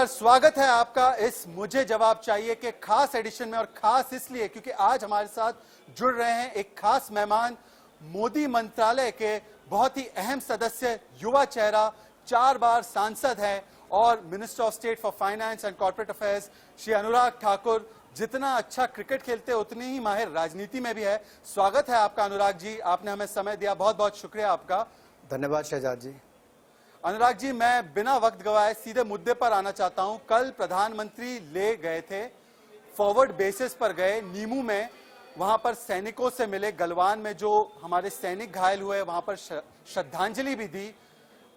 नमस्कार, स्वागत है आपका इस मुझे जवाब चाहिए के खास एडिशन में। और खास इसलिए क्योंकि आज हमारे साथ जुड़ रहे हैं एक खास मेहमान, मोदी मंत्रालय के बहुत ही अहम सदस्य, युवा चेहरा, 4 बार सांसद हैं और minister of state for finance and corporate affairs Shri Anurag Thakur. जितना अच्छा क्रिकेट खेलते उतनी ही माहिर राजनीति में भी है। स्वागत है आपका अनुराग जी, आपने हमें समय दिया, बहुत बहुत शुक्रिया आपका। धन्यवाद शहजाद जी। अनुराग जी, मैं बिना वक्त गवाए सीधे मुद्दे पर आना चाहता हूं। कल प्रधानमंत्री ले गए थे, फॉरवर्ड बेसिस पर गए नीमू में, वहां पर सैनिकों से मिले, गलवान में जो हमारे सैनिक घायल हुए वहां पर श्रद्धांजलि भी दी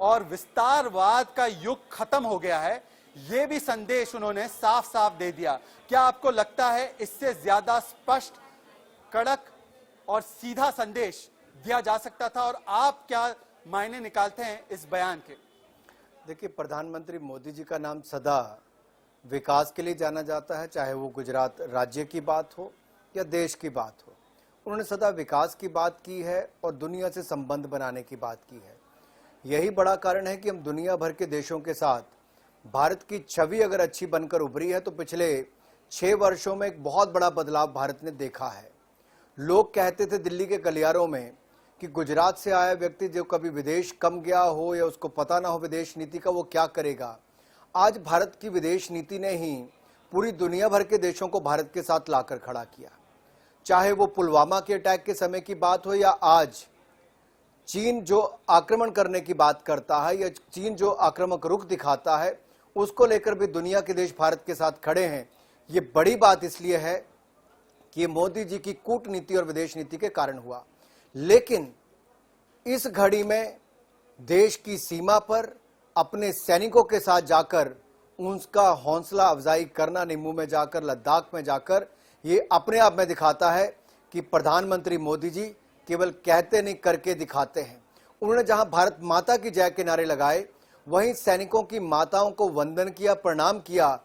और विस्तारवाद का युग खत्म हो गया है, ये भी संदेश उन्होंने साफ साफ दे दिया। क्या आपको लगता है इससे ज्यादा स्पष्ट, कड़क और सीधा संदेश दिया जा सकता था, और आप क्या मायने निकालते हैं इस बयान के? देखिए, प्रधानमंत्री मोदी जी का नाम सदा विकास के लिए जाना जाता है, चाहे वो गुजरात राज्य की बात हो या देश की बात हो। उन्होंने सदा विकास की बात की है और दुनिया से संबंध बनाने की बात की है। यही बड़ा कारण है कि हम दुनिया भर के देशों के साथ भारत की छवि अगर अच्छी बनकर उभरी है तो पिछले 6 वर्षों में एक बहुत बड़ा बदलाव भारत ने देखा है। लोग कहते थे दिल्ली के गलियारों में कि गुजरात से आया व्यक्ति जो कभी विदेश कम गया हो या उसको पता ना हो विदेश नीति का, वो क्या करेगा। आज भारत की विदेश नीति ने ही पूरी दुनिया भर के देशों को भारत के साथ लाकर खड़ा किया। चाहे वो पुलवामा के अटैक के समय की बात हो या आज चीन जो आक्रमण करने की बात करता है या चीन जो आक्रामक रुख दिखाता है, उसको लेकर भी दुनिया के देश भारत के साथ खड़े हैं। ये बड़ी बात इसलिए है कि ये मोदी जी की कूटनीति और विदेश नीति के कारण हुआ। लेकिन इस घड़ी में देश की सीमा पर अपने सैनिकों के साथ जाकर उनका हौसला अफजाई करना, नीमू में जाकर, लद्दाख में जाकर, ये अपने आप में दिखाता है कि प्रधानमंत्री मोदी जी केवल कहते नहीं करके दिखाते हैं। उन्होंने जहां भारत माता की जय के नारे लगाए, वहीं सैनिकों की माताओं को वंदन किया, प्रणाम किया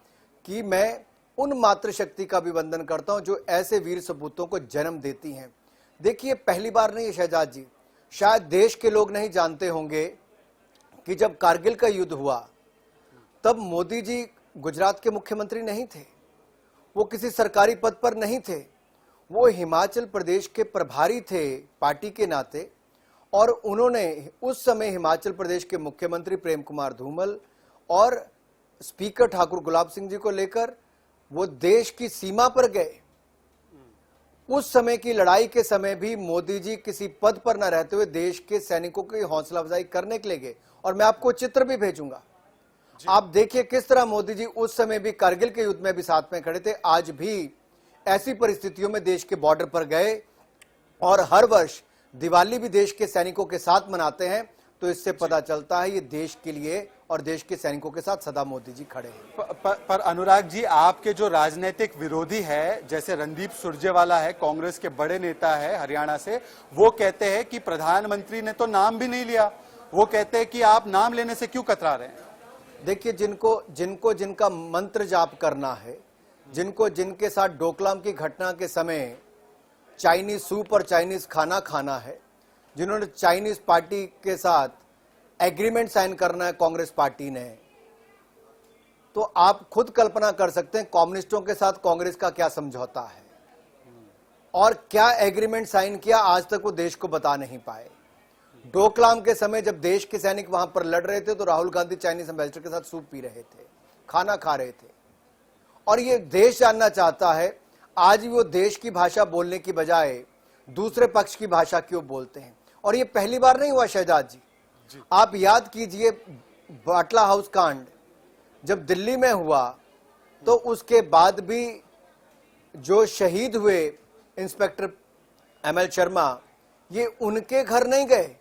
कि मैं उन मातृशक्ति का भी वंदन करता हूं जो ऐसे वीर सपूतों को जन्म देती हैं। देखिए, पहली बार नहीं है शहजाद जी, शायद देश के लोग नहीं जानते होंगे कि जब कारगिल का युद्ध हुआ तब मोदी जी गुजरात के मुख्यमंत्री नहीं थे, वो किसी सरकारी पद पर नहीं थे, वो हिमाचल प्रदेश के प्रभारी थे पार्टी के नाते। और उन्होंने उस समय हिमाचल प्रदेश के मुख्यमंत्री प्रेम कुमार धूमल और स्पीकर ठाकुर गुलाब सिंह जी को लेकर वो देश की सीमा पर गए। उस समय की लड़ाई के समय भी मोदी जी किसी पद पर न रहते हुए देश के सैनिकों की हौसला अफजाई करने के लिए गए। और मैं आपको चित्र भी भेजूंगा, आप देखिए किस तरह मोदी जी उस समय भी कारगिल के युद्ध में भी साथ में खड़े थे। आज भी ऐसी परिस्थितियों में देश के बॉर्डर पर गए और हर वर्ष दिवाली भी देश के सैनिकों के साथ मनाते हैं। तो इससे पता चलता है ये देश के लिए और देश के सैनिकों के साथ सदा मोदी जी खड़े हैं। पर अनुराग जी, आपके जो राजनीतिक विरोधी है, जैसे रणदीप सुरजेवाला है, कांग्रेस के बड़े नेता है हरियाणा से, वो कहते हैं कि प्रधानमंत्री ने तो नाम भी नहीं लिया। वो कहते हैं कि आप नाम लेने से क्यों कतरा रहे हैं? देखिए, जिनका मंत्र जाप करना है, जिनके साथ डोकलाम की घटना के समय चाइनीज सूप और चाइनीज खाना खाना है, जिन्होंने चाइनीज पार्टी के साथ एग्रीमेंट साइन करना है कांग्रेस पार्टी ने, तो आप खुद कल्पना कर सकते हैं कम्युनिस्टों के साथ कांग्रेस का क्या समझौता है और क्या एग्रीमेंट साइन किया, आज तक वो देश को बता नहीं पाए। डोकलाम के समय जब देश के सैनिक वहां पर लड़ रहे थे तो राहुल गांधी चाइनीज एम्बेसडर के साथ सूप पी रहे थे, खाना खा रहे थे। और ये देश जानना चाहता है आज भी वो देश की भाषा बोलने की बजाय दूसरे पक्ष की भाषा क्यों बोलते हैं। और ये पहली बार नहीं हुआ शहजाद जी, आप याद कीजिए बाटला हाउस कांड जब दिल्ली में हुआ तो उसके बाद भी जो शहीद हुए इंस्पेक्टर ML शर्मा, ये उनके घर नहीं गए,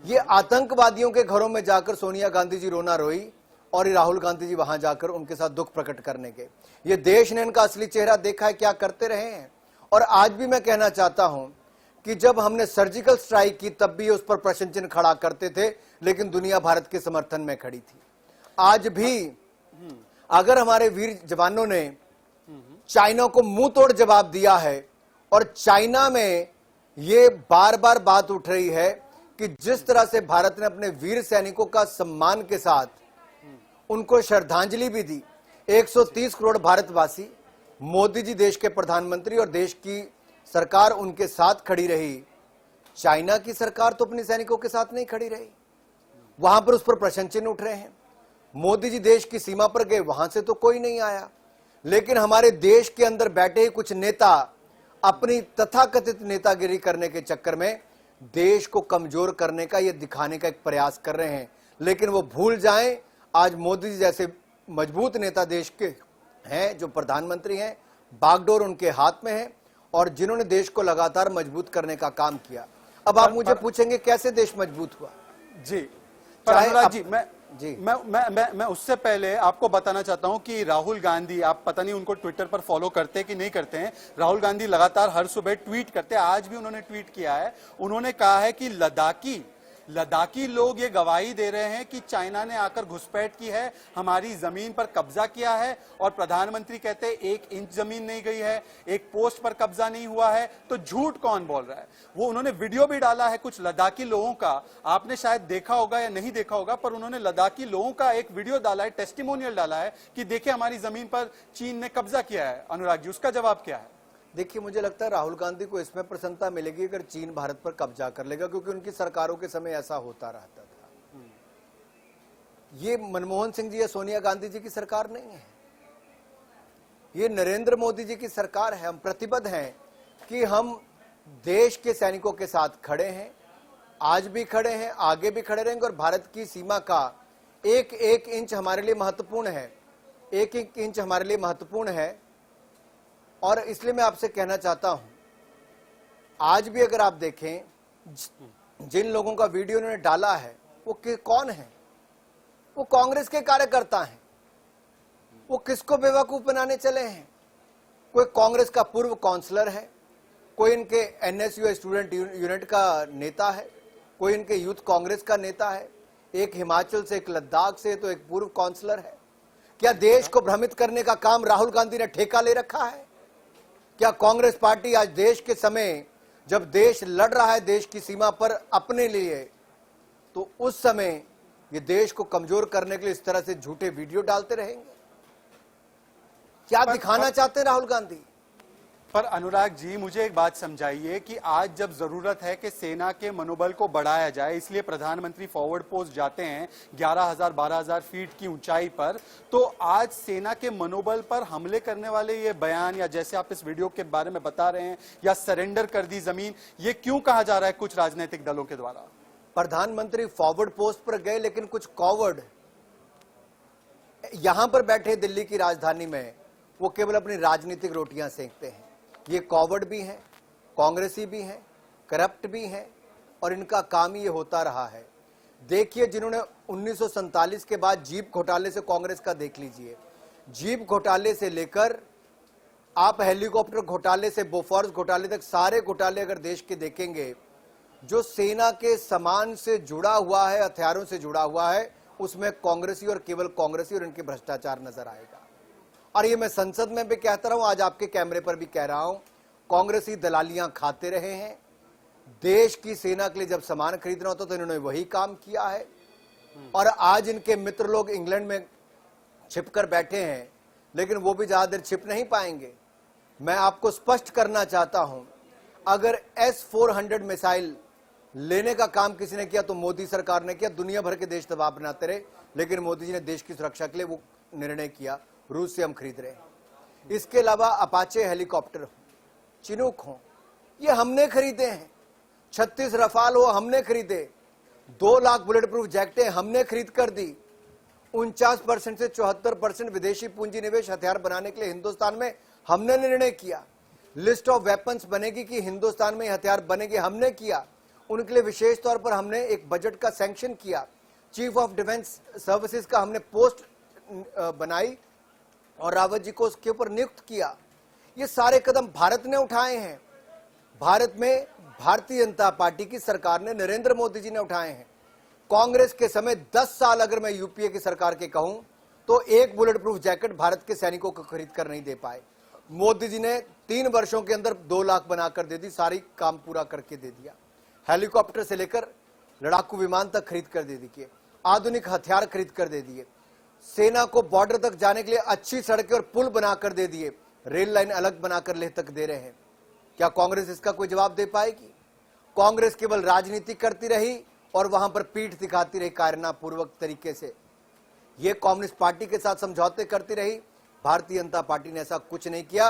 ये आतंकवादियों के घरों में जाकर सोनिया गांधी जी रोना रोई और राहुल गांधी जी वहां जाकर उनके साथ दुख प्रकट करने गए। ये देश ने इनका असली चेहरा देखा है, क्या करते रहे हैं। और आज भी मैं कहना चाहता हूं कि जब हमने सर्जिकल स्ट्राइक की तब भी उस पर प्रश्न चिन्ह खड़ा करते थे, लेकिन दुनिया भारत के समर्थन में खड़ी थी। आज भी अगर हमारे वीर जवानों ने चाइना को मुंह तोड़ जवाब दिया है, और चाइना में ये बार बार बात उठ रही है कि जिस तरह से भारत ने अपने वीर सैनिकों का सम्मान के साथ उनको श्रद्धांजलि भी दी। 130 करोड़ भारतवासी, मोदी जी देश के प्रधानमंत्री और देश की सरकार उनके साथ खड़ी रही। चाइना की सरकार तो अपने सैनिकों के साथ नहीं खड़ी रही, वहां पर उस पर प्रश्न चिन्ह उठ रहे हैं। मोदी जी देश की सीमा पर गए, वहां से तो कोई नहीं आया। लेकिन हमारे देश के अंदर बैठे कुछ नेता अपनी तथाकथित नेतागिरी करने के चक्कर में देश को कमजोर करने का, यह दिखाने का एक प्रयास कर रहे हैं। लेकिन वो भूल जाएं, आज मोदी जी जैसे मजबूत नेता देश के हैं, जो प्रधानमंत्री हैं, बागडोर उनके हाथ में है और जिन्होंने देश को लगातार मजबूत करने का काम किया। अब आप मुझे पूछेंगे कैसे देश मजबूत हुआ? जी, पर अनुराग जी, जी मैं उससे पहले आपको बताना चाहता हूं कि राहुल गांधी, आप पता नहीं उनको ट्विटर पर फॉलो करते हैं कि नहीं करते हैं। राहुल गांधी लगातार हर सुबह ट्वीट करते हैं, आज भी उन्होंने ट्वीट किया है। उन्होंने कहा है कि लद्दाखी लोग ये गवाही दे रहे हैं कि चाइना ने आकर घुसपैठ की है, हमारी जमीन पर कब्जा किया है, और प्रधानमंत्री कहते हैं 1 इंच जमीन नहीं गई है, एक पोस्ट पर कब्जा नहीं हुआ है। तो झूठ कौन बोल रहा है? वो उन्होंने वीडियो भी डाला है कुछ लद्दाखी लोगों का, आपने शायद देखा होगा या नहीं देखा होगा, पर उन्होंने लद्दाखी लोगों का एक वीडियो डाला है, टेस्टिमोनियल डाला है कि देखिए हमारी जमीन पर चीन ने कब्जा किया है। अनुराग जी, उसका जवाब क्या है? देखिए, मुझे लगता है राहुल गांधी को इसमें प्रसन्नता मिलेगी अगर चीन भारत पर कब्जा कर लेगा, क्योंकि उनकी सरकारों के समय ऐसा होता रहता था। ये मनमोहन सिंह जी या सोनिया गांधी जी की सरकार नहीं है, ये नरेंद्र मोदी जी की सरकार है। हम प्रतिबद्ध हैं कि हम देश के सैनिकों के साथ खड़े हैं, आज भी खड़े हैं, आगे भी खड़े रहेंगे। और भारत की सीमा का एक एक इंच हमारे लिए महत्वपूर्ण है, एक एक इंच हमारे लिए महत्वपूर्ण है। और इसलिए मैं आपसे कहना चाहता हूं, आज भी अगर आप देखें जिन लोगों का वीडियो उन्होंने डाला है वो कौन है? वो कांग्रेस के कार्यकर्ता हैं। वो किसको बेवकूफ बनाने चले हैं? कोई कांग्रेस का पूर्व काउंसलर है, कोई इनके एनएसयू स्टूडेंट यूनिट का नेता है, कोई इनके यूथ कांग्रेस का नेता है, एक हिमाचल से, एक लद्दाख से, तो एक पूर्व काउंसलर है। क्या देश को भ्रमित करने का काम राहुल गांधी ने ठेका ले रखा है? क्या कांग्रेस पार्टी आज देश के समय, जब देश लड़ रहा है देश की सीमा पर अपने लिए, तो उस समय ये देश को कमजोर करने के लिए इस तरह से झूठे वीडियो डालते रहेंगे? क्या दिखाना चाहते हैं राहुल गांधी? पर अनुराग जी, मुझे एक बात समझाइए कि आज जब जरूरत है कि सेना के मनोबल को बढ़ाया जाए, इसलिए प्रधानमंत्री फॉरवर्ड पोस्ट जाते हैं 11,000 12,000 फीट की ऊंचाई पर, तो आज सेना के मनोबल पर हमले करने वाले ये बयान, या जैसे आप इस वीडियो के बारे में बता रहे हैं, या सरेंडर कर दी जमीन, ये क्यों कहा जा रहा है कुछ राजनीतिक दलों के द्वारा? प्रधानमंत्री फॉरवर्ड पोस्ट पर गए, लेकिन कुछ कॉवर्ड यहां पर बैठे दिल्ली की राजधानी में, वो केवल अपनी राजनीतिक रोटियां सेंकते हैं। ये कॉवर्ड भी हैं, कांग्रेसी भी हैं, करप्ट भी हैं, और इनका काम ये होता रहा है। देखिए, जिन्होंने 1947 के बाद जीप घोटाले से कांग्रेस का देख लीजिए, जीप घोटाले से लेकर आप हेलीकॉप्टर घोटाले से बोफोर्स घोटाले तक, सारे घोटाले अगर देश के देखेंगे, जो सेना के सामान से जुड़ा हुआ है, हथियारों से जुड़ा हुआ है, उसमें कांग्रेसी और केवल कांग्रेसी और इनके भ्रष्टाचार नजर आएगा। और ये मैं संसद में भी कहता रहा हूं, आज आपके कैमरे पर भी कह रहा हूं, कांग्रेसी दलालियां खाते रहे हैं। देश की सेना के लिए जब सामान खरीदना होता तो इन्होंने वही काम किया है। और आज इनके मित्र लोग इंग्लैंड में छिपकर बैठे हैं, लेकिन वो भी ज्यादा देर छिप नहीं पाएंगे। मैं आपको स्पष्ट करना चाहता हूं, अगर S-400 मिसाइल लेने का काम किसी ने किया तो मोदी सरकार ने किया। दुनिया भर के देश दबाव बनाते रहे, लेकिन मोदी जी ने देश की सुरक्षा के लिए वो निर्णय किया, रूस से हम खरीद रहे हैं। इसके अलावा अपाचे हेलीकॉप्टर हो, चिनूक हो, ये हमने खरीदे हैं। 36 रफाल हो, हमने खरीदे। 2 लाख बुलेट प्रूफ जैकेटें हमने खरीद कर दी। 49% से 74% विदेशी पूंजी निवेश हथियार बनाने के लिए हिंदुस्तान में हमने निर्णय किया। लिस्ट ऑफ वेपन्स बनेगी कि हिंदुस्तान में हथियार बनेंगे, हमने किया। उनके लिए विशेष तौर पर हमने एक बजट का सैंक्शन किया। चीफ ऑफ डिफेंस सर्विसेज का हमने पोस्ट बनाई और रावत जी को उसके ऊपर नियुक्त किया। ये सारे कदम भारत ने उठाए हैं। भारत में भारतीय जनता पार्टी की सरकार ने, नरेंद्र मोदी जी ने उठाए हैं। कांग्रेस के समय 10 साल अगर मैं यूपीए की सरकार के कहूं तो एक बुलेट प्रूफ जैकेट भारत के सैनिकों को खरीद कर नहीं दे पाए। मोदी जी ने 3 वर्षों के अंदर 2 लाख बनाकर दे दी, सारी काम पूरा करके दे दिया। हेलीकॉप्टर से लेकर लड़ाकू विमान तक खरीद कर दे दिए, आधुनिक हथियार खरीद कर दे दिए। सेना को बॉर्डर तक जाने के लिए अच्छी सड़कें और पुल बनाकर दे दिए, रेल लाइन अलग बनाकर लेह तक दे रहे हैं। क्या कांग्रेस इसका कोई जवाब दे पाएगी? कांग्रेस केवल राजनीति करती रही और वहां पर पीठ दिखाती रही कायरना पूर्वक तरीके से। ये कम्युनिस्ट पार्टी के साथ समझौते करती रही। भारतीय जनता पार्टी ने ऐसा कुछ नहीं किया।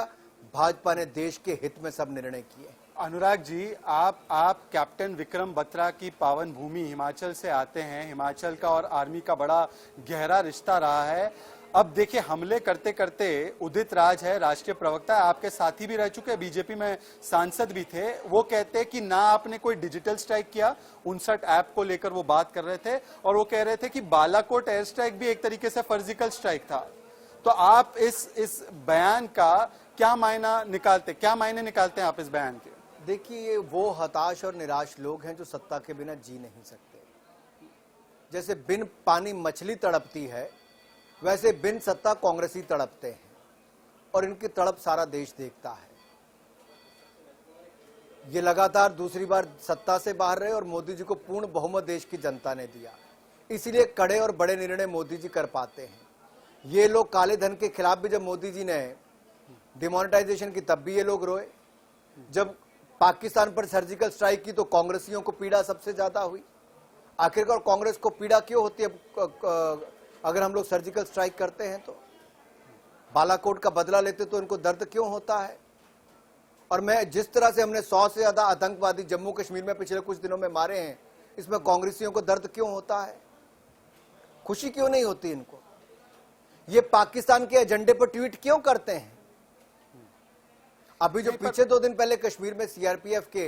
भाजपा ने देश के हित में सब निर्णय किए। अनुराग जी, आप कैप्टन विक्रम बत्रा की पावन भूमि हिमाचल से आते हैं। हिमाचल का और आर्मी का बड़ा गहरा रिश्ता रहा है। अब देखिए, हमले करते करते उदित राज है, राष्ट्रीय प्रवक्ता है, आपके साथी भी रह चुके हैं, बीजेपी में सांसद भी थे। वो कहते हैं कि ना आपने कोई डिजिटल स्ट्राइक किया, 59 ऐप को लेकर वो बात कर रहे थे, और वो कह रहे थे कि बालाकोट एयर स्ट्राइक भी एक तरीके से फर्जिकल स्ट्राइक था। तो आप इस बयान का क्या मायने निकालते हैं आप इस बयान के? देखिए, वो हताश और निराश लोग हैं जो सत्ता के बिना जी नहीं सकते। जैसे बिन पानी मछली तड़पती है, वैसे बिन सत्ता कांग्रेसी तड़पते हैं, और इनकी तड़प सारा देश देखता है। ये लगातार दूसरी बार सत्ता से बाहर रहे और मोदी जी को पूर्ण बहुमत देश की जनता ने दिया, इसलिए कड़े और बड़े निर्णय मोदी जी कर पाते हैं। ये लोग काले धन के खिलाफ भी जब मोदी जी ने डिमोनेटाइजेशन की, तब भी ये लोग रोए। जब पाकिस्तान पर सर्जिकल स्ट्राइक की तो कांग्रेसियों को पीड़ा सबसे ज्यादा हुई। आखिरकार कांग्रेस को पीड़ा क्यों होती है अगर हम लोग सर्जिकल स्ट्राइक करते हैं? तो बालाकोट का बदला लेते तो इनको दर्द क्यों होता है? और मैं जिस तरह से हमने 100 से ज्यादा आतंकवादी जम्मू कश्मीर में पिछले कुछ दिनों में मारे हैं, इसमें कांग्रेसियों को दर्द क्यों होता है? खुशी क्यों नहीं होती इनको? ये पाकिस्तान के एजेंडे पर ट्वीट क्यों करते हैं? अभी जो पीछे 2 दिन पहले कश्मीर में सीआरपीएफ के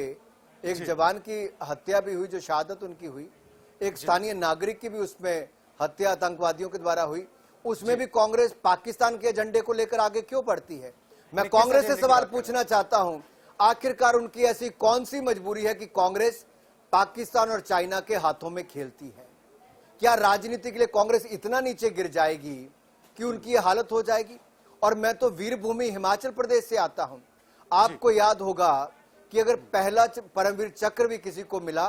एक जवान की हत्या भी हुई, जो शहादत उनकी हुई, एक स्थानीय नागरिक की भी उसमें हत्या आतंकवादियों के द्वारा हुई, उसमें भी कांग्रेस पाकिस्तान के एजेंडे को लेकर आगे क्यों बढ़ती है? मैं कांग्रेस से सवाल पूछना चाहता हूं, आखिरकार उनकी ऐसी कौन सी मजबूरी है कि कांग्रेस पाकिस्तान और चाइना के हाथों में खेलती है? क्या राजनीति के लिए कांग्रेस इतना नीचे गिर जाएगी कि उनकी ये हालत हो जाएगी? और मैं तो वीरभूमि हिमाचल प्रदेश से आता हूं। आपको याद होगा कि अगर पहला परमवीर चक्र भी किसी को मिला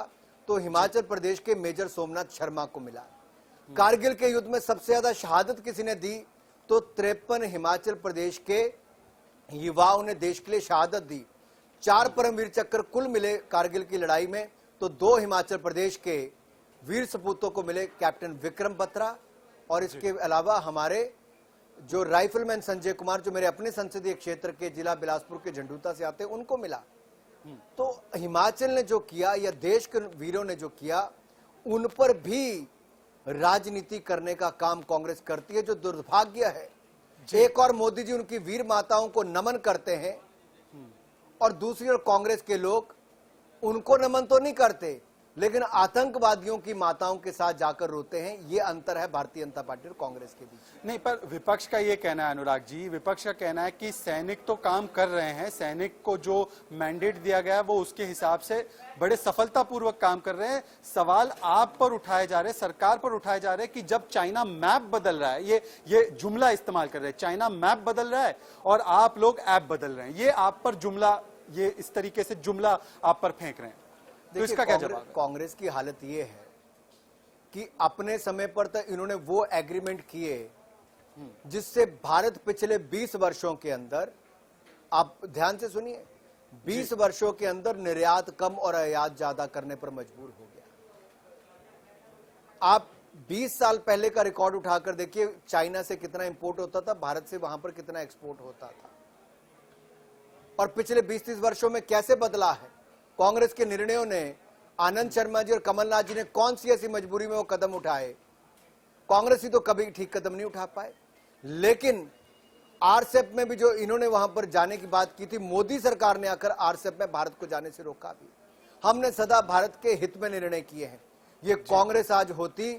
तो हिमाचल प्रदेश के मेजर सोमनाथ शर्मा को मिला। कारगिल के युद्ध में सबसे ज्यादा शहादत किसी ने दी तो 53 हिमाचल प्रदेश के युवाओं ने देश के लिए शहादत दी। 4 परमवीर चक्र कुल मिले कारगिल की लड़ाई में, तो 2 हिमाचल प्रदेश के वीर सपूतों को मिले, कैप्टन विक्रम बत्रा और इसके अलावा हमारे जो राइफलमैन संजय कुमार, जो मेरे अपने संसदीय क्षेत्र के जिला बिलासपुर के झंडूता से आते हैं, उनको मिला। तो हिमाचल ने जो किया या देश के वीरों ने जो किया, उन पर भी राजनीति करने का काम कांग्रेस करती है, जो दुर्भाग्य है। एक और मोदी जी उनकी वीर माताओं को नमन करते हैं और दूसरी ओर कांग्रेस के लोग उनको नमन तो नहीं करते, लेकिन आतंकवादियों की माताओं के साथ जाकर रोते हैं। ये अंतर है भारतीय जनता पार्टी और कांग्रेस के बीच। नहीं, पर विपक्ष का ये कहना है, अनुराग जी, विपक्ष का कहना है कि सैनिक तो काम कर रहे हैं, सैनिक को जो मैंडेट दिया गया है वो उसके हिसाब से बड़े सफलतापूर्वक काम कर रहे हैं। सवाल आप पर उठाए जा रहे हैं, सरकार पर उठाए जा रहे हैं कि जब चाइना मैप बदल रहा है, ये जुमला इस्तेमाल कर रहे हैं, चाइना मैप बदल रहा है और आप लोग ऐप बदल रहे हैं, ये आप पर जुमला, ये इस तरीके से जुमला आप पर फेंक रहे हैं। तो इसका क्या जवाब है? कांग्रेस की हालत ये है कि अपने समय पर तो इन्होंने वो एग्रीमेंट किए जिससे भारत पिछले 20 वर्षों के अंदर, आप ध्यान से सुनिए, 20 वर्षों के अंदर निर्यात कम और आयात ज्यादा करने पर मजबूर हो गया। आप 20 साल पहले का रिकॉर्ड उठाकर देखिए, चाइना से कितना इंपोर्ट होता था, भारत से वहां पर कितना एक्सपोर्ट होता था, और पिछले 20-30 वर्षों में कैसे बदला है। कांग्रेस के निर्णयों ने, आनंद शर्मा जी और कमलनाथ जी ने कौन सी ऐसी मजबूरी में वो कदम उठाए? कांग्रेस ही तो कभी ठीक कदम नहीं उठा पाए। लेकिन आरसेप में भी जो इन्होंने वहां पर जाने की बात की थी, मोदी सरकार ने आकर आरसेप में भारत को जाने से रोका भी। हमने सदा भारत के हित में निर्णय किए हैं। ये कांग्रेस आज होती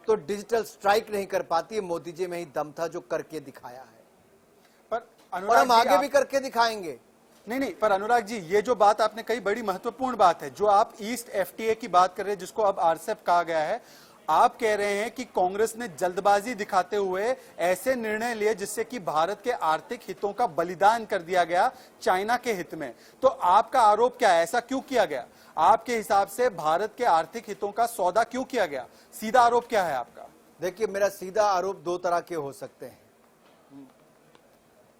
तो डिजिटल स्ट्राइक नहीं कर पाती। है मोदी जी में ही दम था जो करके दिखाया है, और हम आगे भी करके दिखाएंगे। नहीं, पर अनुराग जी, ये जो बात आपने कही बड़ी महत्वपूर्ण बात है, जो आप ईस्ट एफटीए की बात कर रहे हैं, जिसको अब आरसेप कहा गया है। आप कह रहे हैं कि कांग्रेस ने जल्दबाजी दिखाते हुए ऐसे निर्णय लिए जिससे कि भारत के आर्थिक हितों का बलिदान कर दिया गया चाइना के हित में। तो आपका आरोप क्या है, ऐसा क्यों किया गया? आपके हिसाब से भारत के आर्थिक हितों का सौदा क्यों किया गया? सीधा आरोप क्या है आपका? देखिए, मेरा सीधा आरोप दो तरह के हो सकते हैं।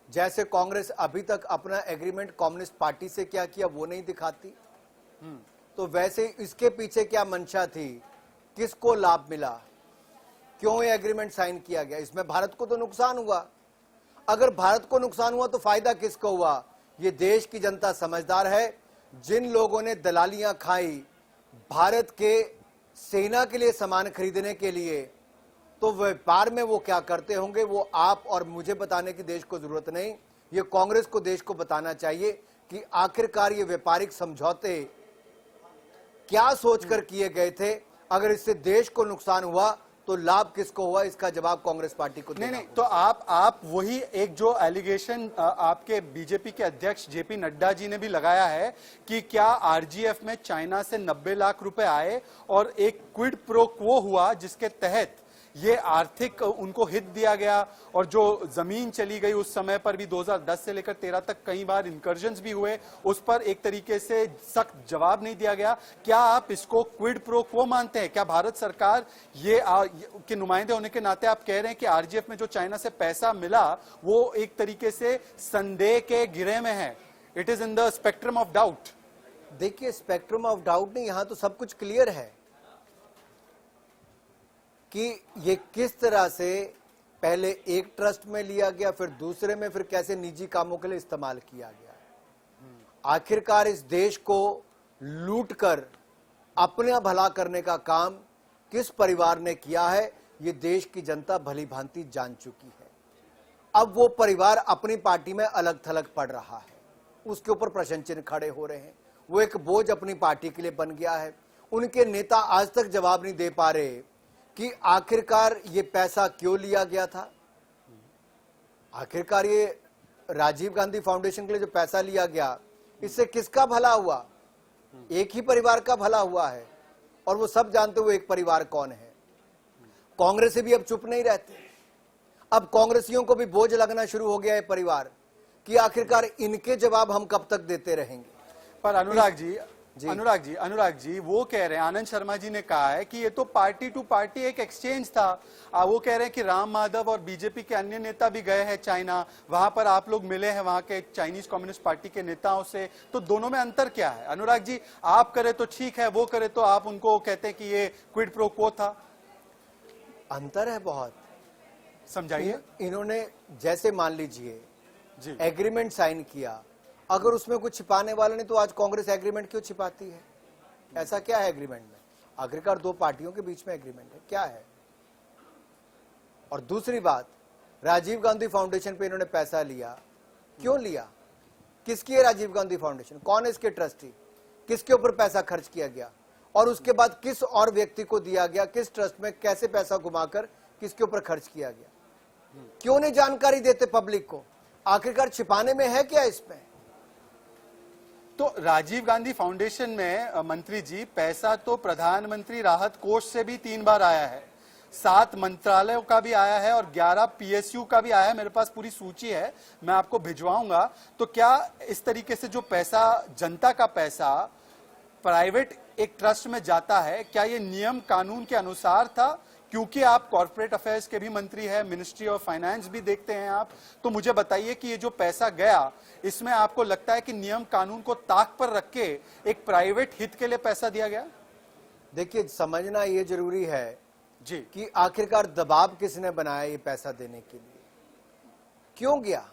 जैसे कांग्रेस अभी तक अपना एग्रीमेंट कम्युनिस्ट पार्टी से क्या किया वो नहीं दिखाती, तो वैसे इसके पीछे क्या मंशा थी, किसको लाभ मिला, क्यों ये एग्रीमेंट साइन किया गया, इसमें भारत को तो नुकसान हुआ। अगर भारत को नुकसान हुआ तो फायदा किसको हुआ? ये देश की जनता समझदार है। जिन लोगों ने दलालियां खाई भारत के सेना के लिए सामान खरीदने के लिए, तो व्यापार में वो क्या करते होंगे वो आप और मुझे बताने की देश को जरूरत नहीं। ये कांग्रेस को देश को बताना चाहिए कि आखिरकार ये व्यापारिक समझौते क्या सोचकर किए गए थे। अगर इससे देश को नुकसान हुआ तो लाभ किसको हुआ, इसका जवाब कांग्रेस पार्टी को देना नहीं, तो आप वही एक जो एलिगेशन आपके बीजेपी के अध्यक्ष जेपी नड्डा जी ने भी लगाया है कि क्या आरजीएफ में चाइना से 90 लाख रुपए आए और एक क्विड प्रो क्वो हुआ जिसके तहत ये आर्थिक उनको हित दिया गया, और जो जमीन चली गई उस समय पर भी 2010 से लेकर 13 तक कई बार इंकर्जन्स भी हुए, उस पर एक तरीके से सख्त जवाब नहीं दिया गया। क्या आप इसको क्विड प्रो क्वो मानते हैं? क्या भारत सरकार ये के नुमाइंदे होने के नाते आप कह रहे हैं कि आरजीएफ में जो चाइना से पैसा मिला वो एक तरीके से संदेह के घेरे में है, it is in the spectrum of doubt? देखिए, स्पेक्ट्रम ऑफ डाउट नहीं, यहां तो सब कुछ क्लियर है कि ये किस तरह से पहले एक ट्रस्ट में लिया गया, फिर दूसरे में, फिर कैसे निजी कामों के लिए इस्तेमाल किया गया। आखिरकार इस देश को लूटकर अपना भला करने का काम किस परिवार ने किया है, ये देश की जनता भली भांति जान चुकी है। अब वो परिवार अपनी पार्टी में अलग थलग पड़ रहा है, उसके ऊपर प्रश्न चिन्ह खड़े हो रहे हैं। वो एक बोझ अपनी पार्टी के लिए बन गया है। उनके नेता आज तक जवाब नहीं दे पा रहे कि आखिरकार ये पैसा क्यों लिया गया था। आखिरकार ये राजीव गांधी फाउंडेशन के लिए जो पैसा लिया गया, इससे किसका भला हुआ? एक ही परिवार का भला हुआ है, और वो सब जानते हुए एक परिवार कौन है। कांग्रेस भी अब चुप नहीं रहते। अब कांग्रेसियों को भी बोझ लगना शुरू हो गया है परिवार कि आखिरकार इनके जवाब हम कब तक देते रहेंगे। पर अनुराग जी वो कह रहे हैं, आनंद शर्मा जी ने कहा है कि ये तो पार्टी टू पार्टी एक एक्सचेंज था। वो कह रहे हैं कि राम माधव और बीजेपी के अन्य नेता भी गए हैं चाइना, वहां पर आप लोग मिले हैं वहां के चाइनीज कम्युनिस्ट पार्टी के नेताओं से, तो दोनों में अंतर क्या है? अनुराग जी, आप करे तो ठीक है, वो करे तो आप उनको कहते हैं कि ये क्विड प्रो क्वो था। अंतर है बहुत, समझाइए। इन्होंने जैसे मान लीजिए जी, एग्रीमेंट साइन किया, अगर उसमें कुछ छिपाने वाला नहीं तो आज कांग्रेस एग्रीमेंट क्यों छिपाती है? ऐसा क्या है एग्रीमेंट में? आखिरकार दो पार्टियों के बीच में एग्रीमेंट है, क्या है? और दूसरी बात, राजीव गांधी फाउंडेशन पे इन्होंने पैसा लिया, क्यों लिया? किसकी है राजीव गांधी फाउंडेशन? कौन है इसके ट्रस्टी? किसके ऊपर पैसा खर्च किया गया, और उसके बाद किस और व्यक्ति को दिया गया, किस ट्रस्ट में कैसे पैसा घुमाकर किसके ऊपर खर्च किया गया? क्यों नहीं जानकारी देते पब्लिक को? आखिरकार छिपाने में है क्या इसमें? तो राजीव गांधी फाउंडेशन में मंत्री जी पैसा तो प्रधानमंत्री राहत कोष से भी 3 बार आया है, 7 मंत्रालयों का भी आया है और 11 पीएसयू का भी आया है। मेरे पास पूरी सूची है, मैं आपको भिजवाऊंगा। तो क्या इस तरीके से जो पैसा, जनता का पैसा प्राइवेट एक ट्रस्ट में जाता है, क्या ये नियम कानून के अनुसार था? क्योंकि आप कॉर्पोरेट अफेयर्स के भी मंत्री हैं, मिनिस्ट्री ऑफ फाइनेंस भी देखते हैं आप, तो मुझे बताइए कि ये जो पैसा गया, इसमें आपको लगता है कि नियम कानून को ताक पर रख के एक प्राइवेट हित के लिए पैसा दिया गया? देखिए, समझना ये जरूरी है जी कि आखिरकार दबाव किसने बनाया ये पैसा देने के लिए, क्यों गया,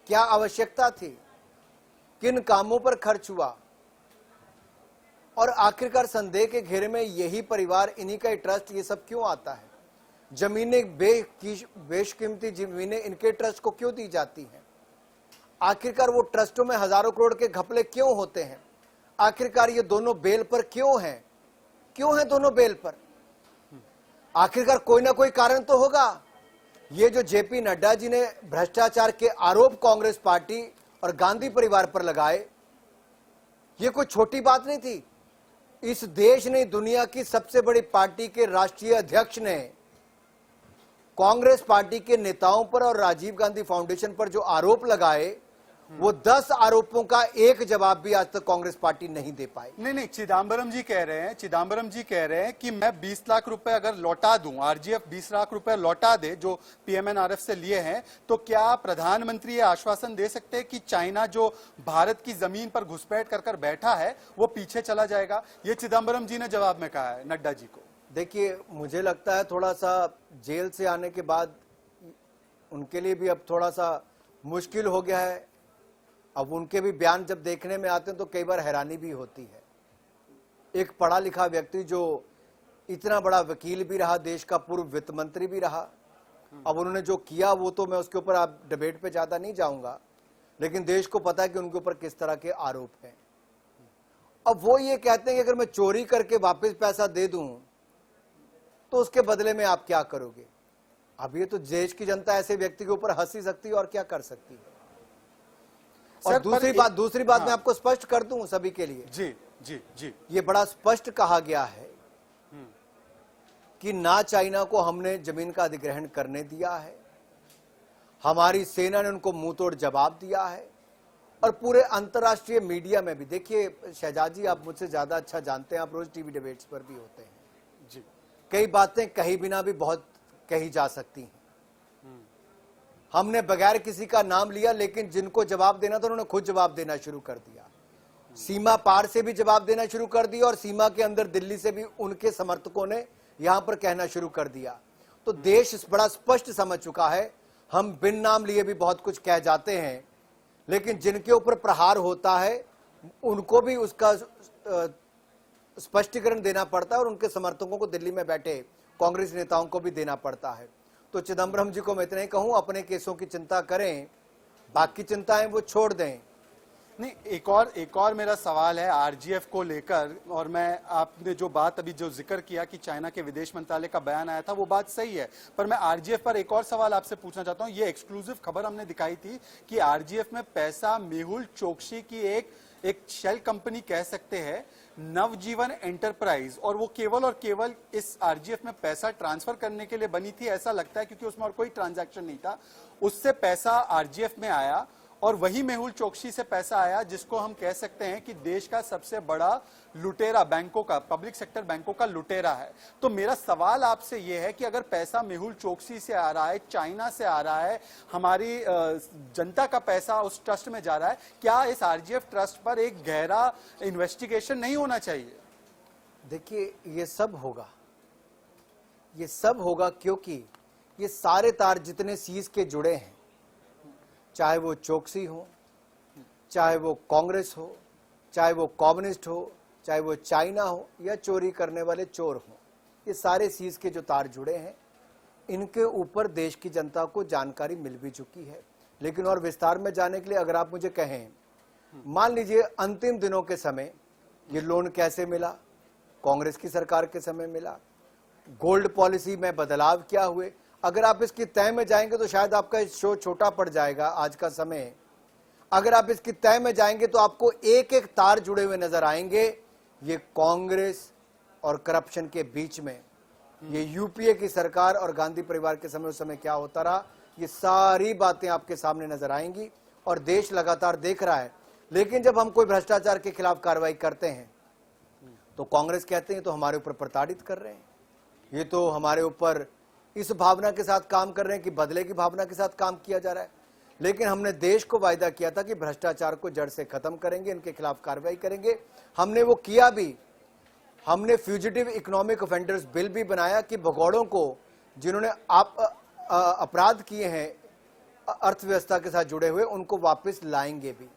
क्या आवश्यकता थी, किन कामों पर खर्च हुआ, और आखिरकार संदेह के घेरे में यही परिवार, इन्हीं का ट्रस्ट, ये सब क्यों आता है? जमीनें बेशकीमती जमीनें इनके ट्रस्ट को क्यों दी जाती हैं? आखिरकार वो ट्रस्टों में हजारों करोड़ के घपले क्यों होते हैं? आखिरकार ये दोनों बेल पर क्यों हैं? क्यों हैं दोनों बेल पर? आखिरकार कोई ना कोई कारण तो होगा। ये जो जेपी नड्डा जी ने भ्रष्टाचार के आरोप कांग्रेस पार्टी और गांधी परिवार पर लगाए, ये कोई छोटी बात नहीं थी। इस देश ने, दुनिया की सबसे बड़ी पार्टी के राष्ट्रीय अध्यक्ष ने कांग्रेस पार्टी के नेताओं पर और राजीव गांधी फाउंडेशन पर जो आरोप लगाए, वो 10 आरोपों का एक जवाब भी आज तक कांग्रेस पार्टी नहीं दे पाई। नहीं, चिदम्बरम जी कह रहे हैं कि मैं 20 लाख रुपए अगर लौटा दूं, आरजीएफ 20 लाख रुपए लौटा दे जो पीएमएनआरएफ से लिए हैं, तो क्या प्रधानमंत्री ये आश्वासन दे सकते हैं कि चाइना जो भारत की जमीन पर घुसपैठ कर बैठा है वो पीछे चला जाएगा? ये चिदम्बरम जी ने जवाब में कहा है नड्डा जी को। देखिए, मुझे लगता है थोड़ा सा जेल से आने के बाद उनके लिए भी अब थोड़ा सा मुश्किल हो गया है। अब उनके भी बयान जब देखने में आते हैं तो कई बार हैरानी भी होती है। एक पढ़ा लिखा व्यक्ति जो इतना बड़ा वकील भी रहा, देश का पूर्व वित्त मंत्री भी रहा, अब उन्होंने जो किया वो तो मैं उसके ऊपर आप डिबेट पे ज्यादा नहीं जाऊंगा, लेकिन देश को पता है कि उनके ऊपर किस तरह के आरोप हैं। अब वो ये कहते हैं कि अगर मैं चोरी करके वापस पैसा दे दूं तो उसके बदले में आप क्या करोगे? अब ये तो देश की जनता ऐसे व्यक्ति के ऊपर हंस ही सकती है और क्या कर सकती है। और दूसरी बात मैं आपको स्पष्ट कर दूं सभी के लिए, जी जी जी, ये बड़ा स्पष्ट कहा गया है कि ना चाइना को हमने जमीन का अधिग्रहण करने दिया है, हमारी सेना ने उनको मुंह तोड़ जवाब दिया है। और पूरे अंतर्राष्ट्रीय मीडिया में भी, देखिए शहजाद जी आप मुझसे ज्यादा अच्छा जानते हैं, आप रोज टीवी डिबेट्स पर भी होते हैं जी, कई बातें कही बिना भी बहुत कही जा सकती हैं। हमने बगैर किसी का नाम लिया, लेकिन जिनको जवाब देना था उन्होंने खुद जवाब देना शुरू कर दिया। सीमा पार से भी जवाब देना शुरू कर दिया और सीमा के अंदर दिल्ली से भी उनके समर्थकों ने यहां पर कहना शुरू कर दिया। तो देश बड़ा स्पष्ट समझ चुका है, हम बिन नाम लिए भी बहुत कुछ कह जाते हैं, लेकिन जिनके ऊपर प्रहार होता है उनको भी उसका स्पष्टीकरण देना पड़ता है और उनके समर्थकों को दिल्ली में बैठे कांग्रेस नेताओं को भी देना पड़ता है। तो चिदम्बरम जी को मैं इतना ही कहूं, अपने केसों की चिंता करें, बाकी चिंताएं वो छोड़ दें। नहीं, एक और मेरा सवाल है आरजीएफ को लेकर, और मैं आपने जो बात अभी जो जिक्र किया कि चाइना के विदेश मंत्रालय का बयान आया था वो बात सही है, पर मैं आरजीएफ पर एक और सवाल आपसे पूछना चाहता हूं। ये एक्सक्लूसिव खबर हमने दिखाई थी कि आरजीएफ में पैसा मेहुल चोकसी की एक शेल कंपनी कह सकते हैं नवजीवन एंटरप्राइज, और वो केवल इस आरजीएफ में पैसा ट्रांसफर करने के लिए बनी थी ऐसा लगता है, क्योंकि उसमें और कोई ट्रांजैक्शन नहीं था। उससे पैसा आरजीएफ में आया और वही मेहुल चोकसी से पैसा आया जिसको हम कह सकते हैं कि देश का सबसे बड़ा लुटेरा, बैंकों का, पब्लिक सेक्टर बैंकों का लुटेरा है। तो मेरा सवाल आपसे यह है कि अगर पैसा मेहुल चोकसी से आ रहा है, चाइना से आ रहा है, हमारी जनता का पैसा उस ट्रस्ट में जा रहा है, क्या इस आरजीएफ ट्रस्ट पर एक गहरा इन्वेस्टिगेशन नहीं होना चाहिए? देखिए, ये सब होगा क्योंकि ये सारे तार जितने सीज के जुड़े हैं, चाहे वो चोकसी हो, चाहे वो कांग्रेस हो, चाहे वो कम्युनिस्ट हो, चाहे वो चाइना हो, या चोरी करने वाले चोर हो, ये सारे सीज के जो तार जुड़े हैं इनके ऊपर देश की जनता को जानकारी मिल भी चुकी है। लेकिन और विस्तार में जाने के लिए अगर आप मुझे कहें, मान लीजिए अंतिम दिनों के समय ये लोन कैसे मिला, कांग्रेस की सरकार के समय मिला, गोल्ड पॉलिसी में बदलाव क्या हुए, अगर आप इसकी तय में जाएंगे तो शायद आपका शो छोटा पड़ जाएगा आज का समय। अगर आप इसकी तय में जाएंगे तो आपको एक एक तार जुड़े हुए नजर आएंगे। ये कांग्रेस और करप्शन के बीच में, ये यूपीए की सरकार और गांधी परिवार के समय, उस समय क्या होता रहा, ये सारी बातें आपके सामने नजर आएंगी और देश लगातार देख रहा है। लेकिन जब हम कोई भ्रष्टाचार के खिलाफ कार्रवाई करते हैं तो कांग्रेस कहते हैं तो हमारे ऊपर प्रताड़ित कर रहे हैं, ये तो हमारे ऊपर इस भावना के साथ काम कर रहे हैं कि बदले की भावना के साथ काम किया जा रहा है। लेकिन हमने देश को वायदा किया था कि भ्रष्टाचार को जड़ से खत्म करेंगे, इनके खिलाफ कार्रवाई करेंगे, हमने वो किया भी। हमने फ्यूजिटिव इकोनॉमिक ऑफेंडर्स बिल भी बनाया कि भगोड़ों को, जिन्होंने अपराध किए हैं अर्थव्यवस्था के साथ जुड़े हुए, उनको वापस लाएंगे भी।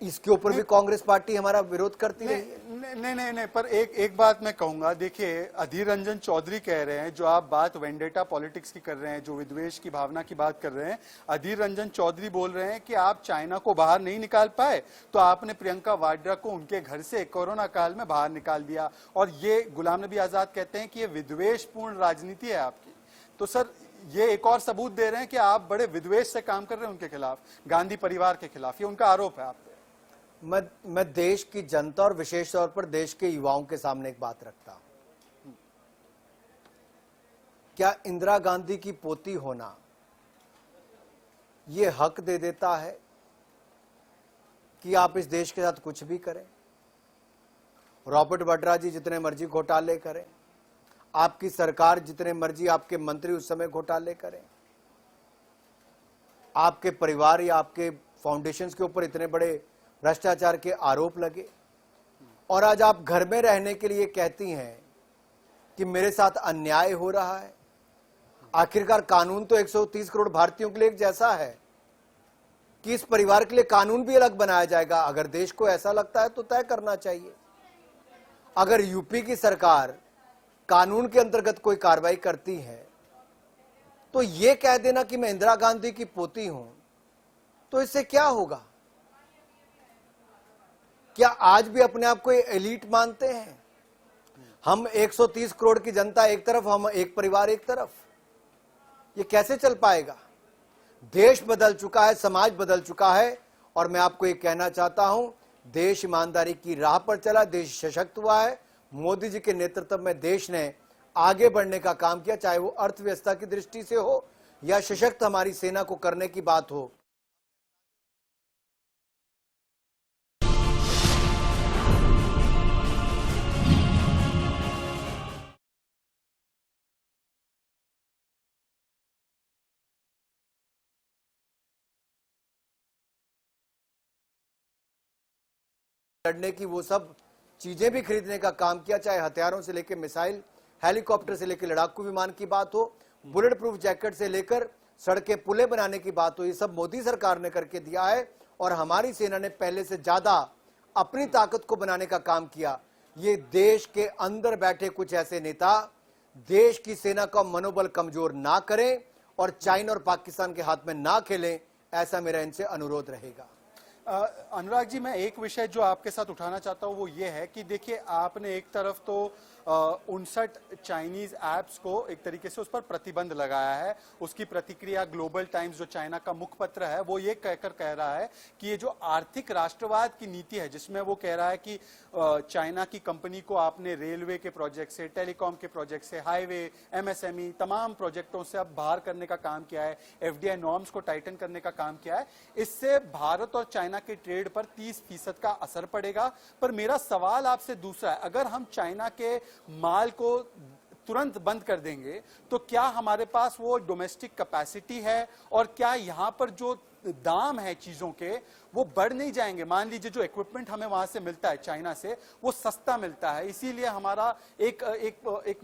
इसके ऊपर भी कांग्रेस पार्टी हमारा विरोध करती रही है। नहीं, पर एक बात मैं कहूंगा, देखिए अधीर रंजन चौधरी कह रहे हैं, जो आप बात वेंडेटा पॉलिटिक्स की कर रहे हैं, जो विद्वेष की भावना की बात कर रहे हैं, अधीर रंजन चौधरी बोल रहे हैं कि आप चाइना को बाहर नहीं निकाल पाए तो आपने प्रियंका वाड्रा को उनके घर से कोरोना काल में बाहर निकाल दिया। और ये गुलाम नबी आजाद कहते हैं कि ये विद्वेषपूर्ण राजनीति है आपकी। तो सर, ये एक और सबूत दे रहे हैं कि आप बड़े विद्वेष से काम कर रहे हैं उनके खिलाफ, गांधी परिवार के खिलाफ, ये उनका आरोप है आप पे। मैं देश की जनता और विशेष तौर पर देश के युवाओं के सामने एक बात रखता हूं। क्या इंदिरा गांधी की पोती होना ये हक दे देता है कि आप इस देश के साथ कुछ भी करें। रॉबर्ट वड्रा जी जितने मर्जी घोटाले करें, आपकी सरकार जितने मर्जी आपके मंत्री उस समय घोटाले करें, आपके परिवार या आपके फाउंडेशंस के ऊपर इतने बड़े भ्रष्टाचार के आरोप लगे, और आज आप घर में रहने के लिए कहती हैं कि मेरे साथ अन्याय हो रहा है। आखिरकार कानून तो 130 करोड़ भारतीयों के लिए एक जैसा है कि इस परिवार के लिए कानून भी अलग बनाया जाएगा। अगर देश को ऐसा लगता है तो तय करना चाहिए। अगर यूपी की सरकार कानून के अंतर्गत कोई कार्रवाई करती है तो यह कह देना कि मैं इंदिरा गांधी की पोती हूं, तो इससे क्या होगा? क्या आज भी अपने आप को एलीट मानते हैं? हम 130 करोड़ की जनता एक तरफ, हम एक परिवार एक तरफ, ये कैसे चल पाएगा? देश बदल चुका है, समाज बदल चुका है, और मैं आपको ये कहना चाहता हूं, देश ईमानदारी की राह पर चला, देश सशक्त हुआ है। मोदी जी के नेतृत्व में देश ने आगे बढ़ने का काम किया, चाहे वो अर्थव्यवस्था की दृष्टि से हो या सशक्त हमारी सेना को करने की बात हो। लड़ने की वो सब चीजें भी खरीदने का काम किया, चाहे हथियारों से लेकर मिसाइल, हेलीकॉप्टर से लेकर लड़ाकू विमान की बात हो, बुलेट प्रूफ जैकेट से लेकर सड़कें पुलें बनाने की बात हो, ये सब मोदी सरकार ने करके दिया है। और हमारी सेना ने पहले से ज्यादा अपनी ताकत को बनाने का काम किया। ये देश के अंदर बैठे कुछ ऐसे नेता देश की सेना का मनोबल कमजोर ना करें और चाइना और पाकिस्तान के हाथ में ना खेलें, ऐसा मेरा इनसे अनुरोध रहेगा। अनुराग जी, मैं एक विषय जो आपके साथ उठाना चाहता हूं वो ये है कि देखिए, आपने एक तरफ तो 59 चाइनीज ऐप्स को एक तरीके से उस पर प्रतिबंध लगाया है। उसकी प्रतिक्रिया ग्लोबल टाइम्स, जो चाइना का मुखपत्र है, वो ये कहकर कह रहा है कि ये जो आर्थिक राष्ट्रवाद की नीति है, जिसमें वो कह रहा है कि चाइना की कंपनी को आपने रेलवे के प्रोजेक्ट से, टेलीकॉम के प्रोजेक्ट से, हाईवे, एमएसएमई तमाम प्रोजेक्टों से अब बाहर करने का काम किया है, एफडीआई नॉर्म्स को टाइटन करने का काम किया है। इससे भारत और चाइना के ट्रेड पर 30% का असर पड़ेगा। पर मेरा सवाल आपसे दूसरा है, अगर हम चाइना के माल को तुरंत बंद कर देंगे तो क्या हमारे पास वो डोमेस्टिक कैपेसिटी है, और क्या यहां पर जो दाम है चीजों के वो बढ़ नहीं जाएंगे? मान लीजिए जो इक्विपमेंट हमें वहां से मिलता है चाइना से, वो सस्ता मिलता है, इसीलिए हमारा एक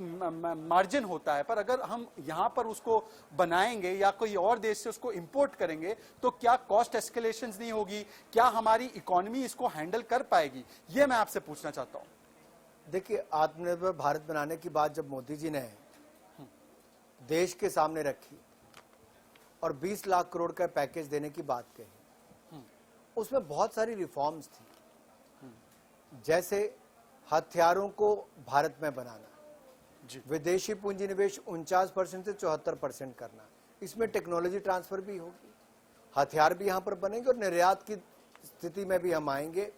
मार्जिन होता है। पर अगर हम यहां पर उसको बनाएंगे या कोई और देश से उसको इंपोर्ट करेंगे तो क्या कॉस्ट एस्केलेशंस नहीं होगी? क्या हमारी इकोनॉमी इसको हैंडल कर पाएगी? ये मैं आपसे पूछना चाहता हूं। देखिए, आत्मनिर्भर भारत बनाने की बात जब मोदी जी ने देश के सामने रखी और 20 लाख करोड़ का पैकेज देने की बात कही, उसमें बहुत सारी रिफॉर्म्स थी, जैसे हथियारों को भारत में बनाना, विदेशी पूंजी निवेश 49% से 74% करना, इसमें टेक्नोलॉजी ट्रांसफर भी होगी, हथियार भी यहां पर बनेंगे, और निर्यात की स्थिति में भी हम आएंगे।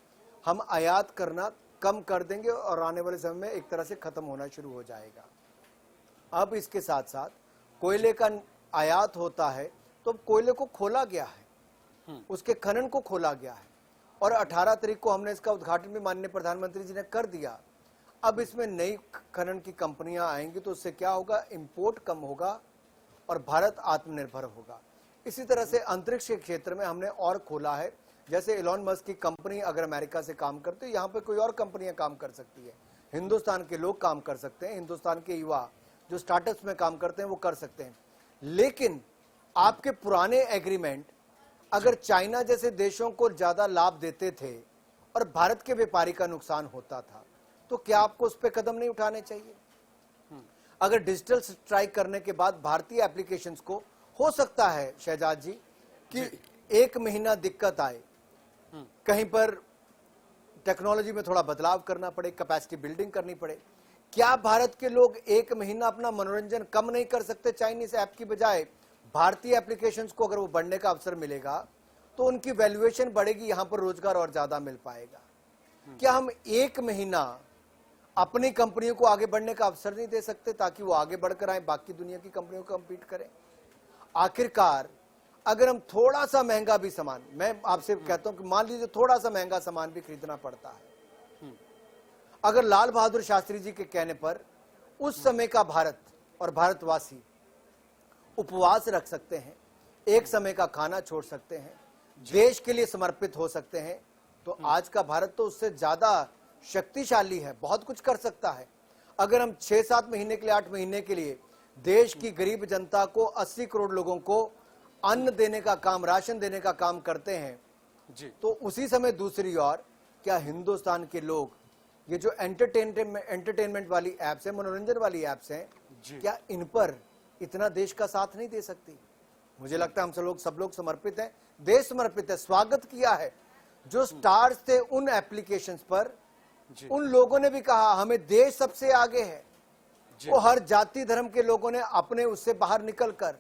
हम आयात करना कम कर देंगे और आने वाले समय में एक तरह से खत्म होना शुरू हो जाएगा। अब इसके साथ साथ कोयले का आयात होता है, तो कोयले को खोला गया है, उसके खनन को खोला गया है, और 18 तारीख को हमने इसका उद्घाटन भी माननीय प्रधानमंत्री जी ने कर दिया। अब इसमें नई खनन की कंपनियां आएंगी तो उससे क्या होगा? इंपोर्ट कम होगा और भारत आत्मनिर्भर होगा। इसी तरह से अंतरिक्ष के क्षेत्र में हमने और खोला है, जैसे एलोन मस्क की कंपनी अगर अमेरिका से काम करती है, यहाँ पे कोई और कंपनियां काम कर सकती है, हिंदुस्तान के लोग काम कर सकते हैं, हिंदुस्तान के युवा जो स्टार्टअप्स में काम करते हैं वो कर सकते हैं। लेकिन आपके पुराने एग्रीमेंट अगर चाइना जैसे देशों को ज्यादा लाभ देते थे और भारत के व्यापारी का नुकसान होता था, तो क्या आपको उस पर कदम नहीं उठाने चाहिए? अगर डिजिटल स्ट्राइक करने के बाद भारतीय एप्लीकेशंस को हो सकता है शहजाद जी कि एक महीना दिक्कत आए, कहीं पर टेक्नोलॉजी में थोड़ा बदलाव करना पड़े, कैपेसिटी बिल्डिंग करनी पड़े, क्या भारत के लोग एक महीना अपना मनोरंजन कम नहीं कर सकते? चाइनीज ऐप की बजाय भारतीय एप्लीकेशंस को अगर वो बढ़ने का अवसर मिलेगा तो उनकी वैल्यूएशन बढ़ेगी, यहां पर रोजगार और ज्यादा मिल पाएगा। क्या हम एक महीना अपनी कंपनियों को आगे बढ़ने का अवसर नहीं दे सकते ताकि वो आगे बढ़कर आए, बाकी दुनिया की कंपनियों को कम्पीट करें? आखिरकार अगर हम थोड़ा सा महंगा भी सामान, मैं आपसे कहता हूं कि मान लीजिए थोड़ा सा महंगा सामान भी खरीदना पड़ता है, अगर लाल बहादुर शास्त्री जी के कहने पर उस समय का भारत और भारतवासी उपवास रख सकते हैं, एक समय का खाना छोड़ सकते हैं, देश के लिए समर्पित हो सकते हैं, तो आज का भारत तो उससे ज्यादा शक्तिशाली है, बहुत कुछ कर सकता है। अगर हम 6-7 महीने के लिए, 8 महीने के लिए देश की गरीब जनता को, 80 करोड़ लोगों को अन्न देने का काम, राशन देने का काम करते हैं जी, तो उसी समय दूसरी ओर क्या हिंदुस्तान के लोग ये जो एंटरटेनमेंट वाली एप्स है, मनोरंजन वाली एप्स हैं, क्या इन पर इतना देश का साथ नहीं दे सकती? मुझे लगता है हम सब लोग समर्पित हैं, देश समर्पित है। स्वागत किया है जो स्टार्स थे उन एप्लीकेशंस पर, उन लोगों ने भी कहा हमें देश सबसे आगे है। वो हर जाति धर्म के लोगों ने अपने उससे बाहर निकलकर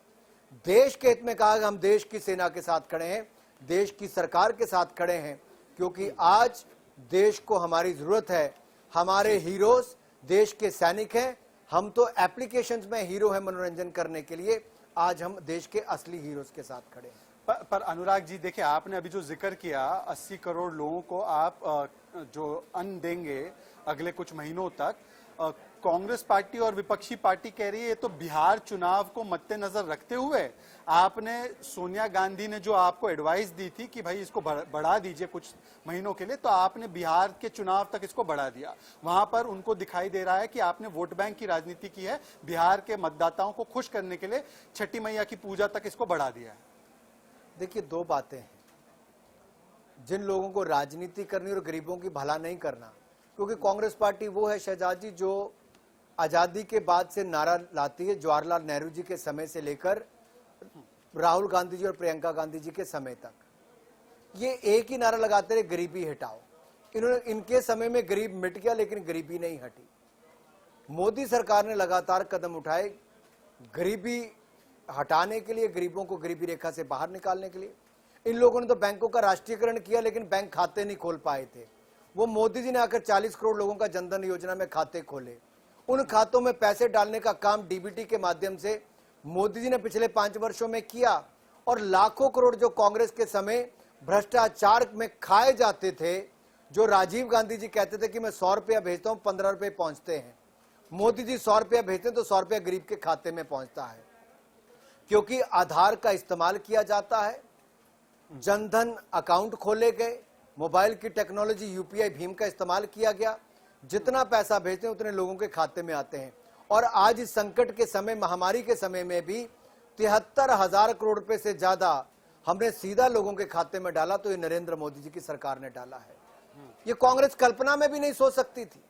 देश के हित में कहा कि हम देश की सेना के साथ खड़े हैं, देश की सरकार के साथ खड़े हैं, क्योंकि आज देश को हमारी जरूरत है। हमारे हीरोज देश के सैनिक हैं, हम तो एप्लीकेशंस में हीरो है मनोरंजन करने के लिए, आज हम देश के असली हीरोज के साथ खड़े हैं। पर अनुराग जी देखिए, आपने अभी जो जिक्र किया 80 करोड़ लोगों को आप जो अन्न देंगे अगले कुछ महीनों तक, कांग्रेस पार्टी और विपक्षी पार्टी कह रही है ये तो बिहार चुनाव को मद्देनजर रखते हुए आपने, सोनिया गांधी ने जो आपको एडवाइस दी थी कि भाई इसको बढ़ा दीजिए कुछ महीनों के लिए, तो आपने बिहार के चुनाव तक इसको बढ़ा दिया। वहां पर उनको दिखाई दे रहा है कि आपने वोट बैंक की राजनीति की है, बिहार के मतदाताओं को खुश करने के लिए छठी मैया की पूजा तक इसको बढ़ा दिया है। देखिए, दो बातें हैं, जिन लोगों को राजनीति करनी और गरीबों की भला नहीं करना, क्योंकि कांग्रेस पार्टी वो है शहजाद जी जो आजादी के बाद से नारा लाती है, जवाहरलाल नेहरू जी के समय से लेकर राहुल गांधी जी और प्रियंका गांधी जी के समय तक ये एक ही नारा लगाते रहे, गरीबी हटाओ। इनके समय में गरीब मिट गया लेकिन गरीबी नहीं हटी। मोदी सरकार ने लगातार कदम उठाए गरीबी हटाने के लिए, गरीबों को गरीबी रेखा से बाहर निकालने के लिए। इन लोगों ने तो बैंकों का राष्ट्रीयकरण किया लेकिन बैंक खाते नहीं खोल पाए थे। वो मोदी जी ने आकर 40 करोड़ लोगों का जनधन योजना में खाते खोले, उन खातों में पैसे डालने का काम डीबीटी के माध्यम से मोदी जी ने पिछले 5 वर्षों में किया, और लाखों करोड़ जो कांग्रेस के समय भ्रष्टाचार में खाए जाते थे, जो राजीव गांधी जी कहते थे कि मैं 100 रुपया भेजता हूं 15 रुपए पहुंचते हैं, मोदी जी 100 रुपया भेजते हैं तो 100 रुपया गरीब के खाते में पहुंचता है, क्योंकि आधार का इस्तेमाल किया जाता है, जनधन अकाउंट खोले गए, मोबाइल की टेक्नोलॉजी यूपीआई भीम का इस्तेमाल किया गया, जितना पैसा भेजते हैं उतने लोगों के खाते में आते हैं। और आज इस संकट के समय, महामारी के समय में भी 73,000 करोड़ रुपए से ज्यादा हमने सीधा लोगों के खाते में डाला, तो ये नरेंद्र मोदी जी की सरकार ने डाला है। ये कांग्रेस कल्पना में भी नहीं सोच सकती थी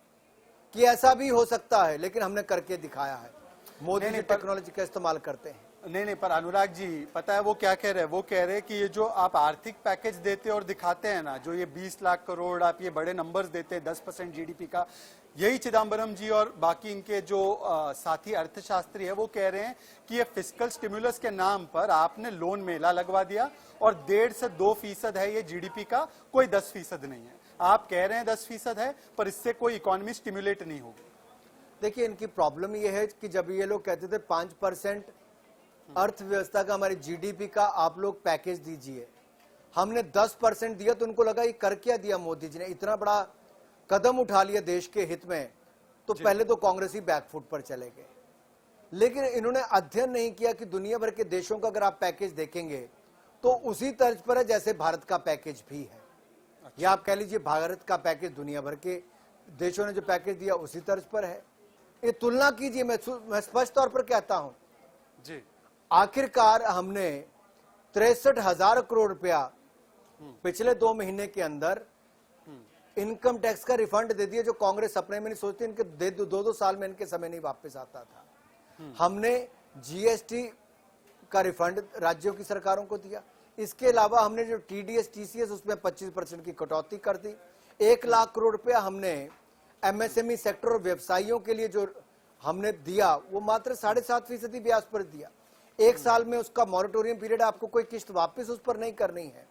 कि ऐसा भी हो सकता है, लेकिन हमने करके दिखाया है। मोदी जी टेक्नोलॉजी का इस्तेमाल करते हैं। नहीं, पर अनुराग जी पता है वो क्या कह रहे हैं? वो कह रहे हैं कि ये जो आप आर्थिक पैकेज देते और दिखाते हैं ना, जो ये 20 लाख करोड़ आप ये बड़े नंबर्स देते हैं 10% जीडीपी का, यही चिदम्बरम जी और बाकी इनके जो साथी अर्थशास्त्री है वो कह रहे हैं कि ये फिस्कल स्टिमुलस के नाम पर आपने लोन मेला लगवा दिया और 1.5 से 2% है ये जीडीपी का, कोई 10% नहीं है। आप कह रहे हैं 10% है, पर इससे कोई इकोनॉमी स्टिमुलेट नहीं होगी। देखिए, इनकी प्रॉब्लम ये है कि जब ये लोग कहते थे 5% अर्थव्यवस्था का, हमारी जीडीपी का आप लोग पैकेज दीजिए, हमने 10% दिया तो उनको लगा ये कर क्या दिया मोदी जी ने, इतना बड़ा कदम उठा लिया देश के हित में, तो पहले तो कांग्रेस ही बैकफुट पर चले गए। लेकिन इन्होंने अध्ययन नहीं किया कि दुनिया भर के देशों का अगर आप पैकेज देखेंगे तो उसी तर्ज पर है जैसे भारत का पैकेज भी है। या आप कह लीजिए भारत का पैकेज दुनिया भर के देशों ने जो पैकेज दिया उसी तर्ज पर है। ये तुलना कीजिए, मैं स्पष्ट तौर पर कहता हूं जी, आखिरकार हमने 63,000 करोड़ रुपया पिछले 2 महीने के अंदर इनकम टैक्स का रिफंड दे दिया, जो कांग्रेस सपने में नहीं सोचती, इनके 2-2 साल में इनके समय नहीं वापस आता था। हमने जीएसटी का रिफंड राज्यों की सरकारों को दिया। इसके अलावा हमने जो टीडीएस टीसीएस उसमें 25% की कटौती कर दी। 1 लाख करोड़ रुपया हमने एमएसएमई सेक्टर और व्यवसायियों के लिए जो हमने दिया वो मात्र 7.5% ब्याज पर दिया। 1 साल में उसका मॉरेटोरियम पीरियड, आपको कोई किस्त वापस उस पर नहीं करनी है,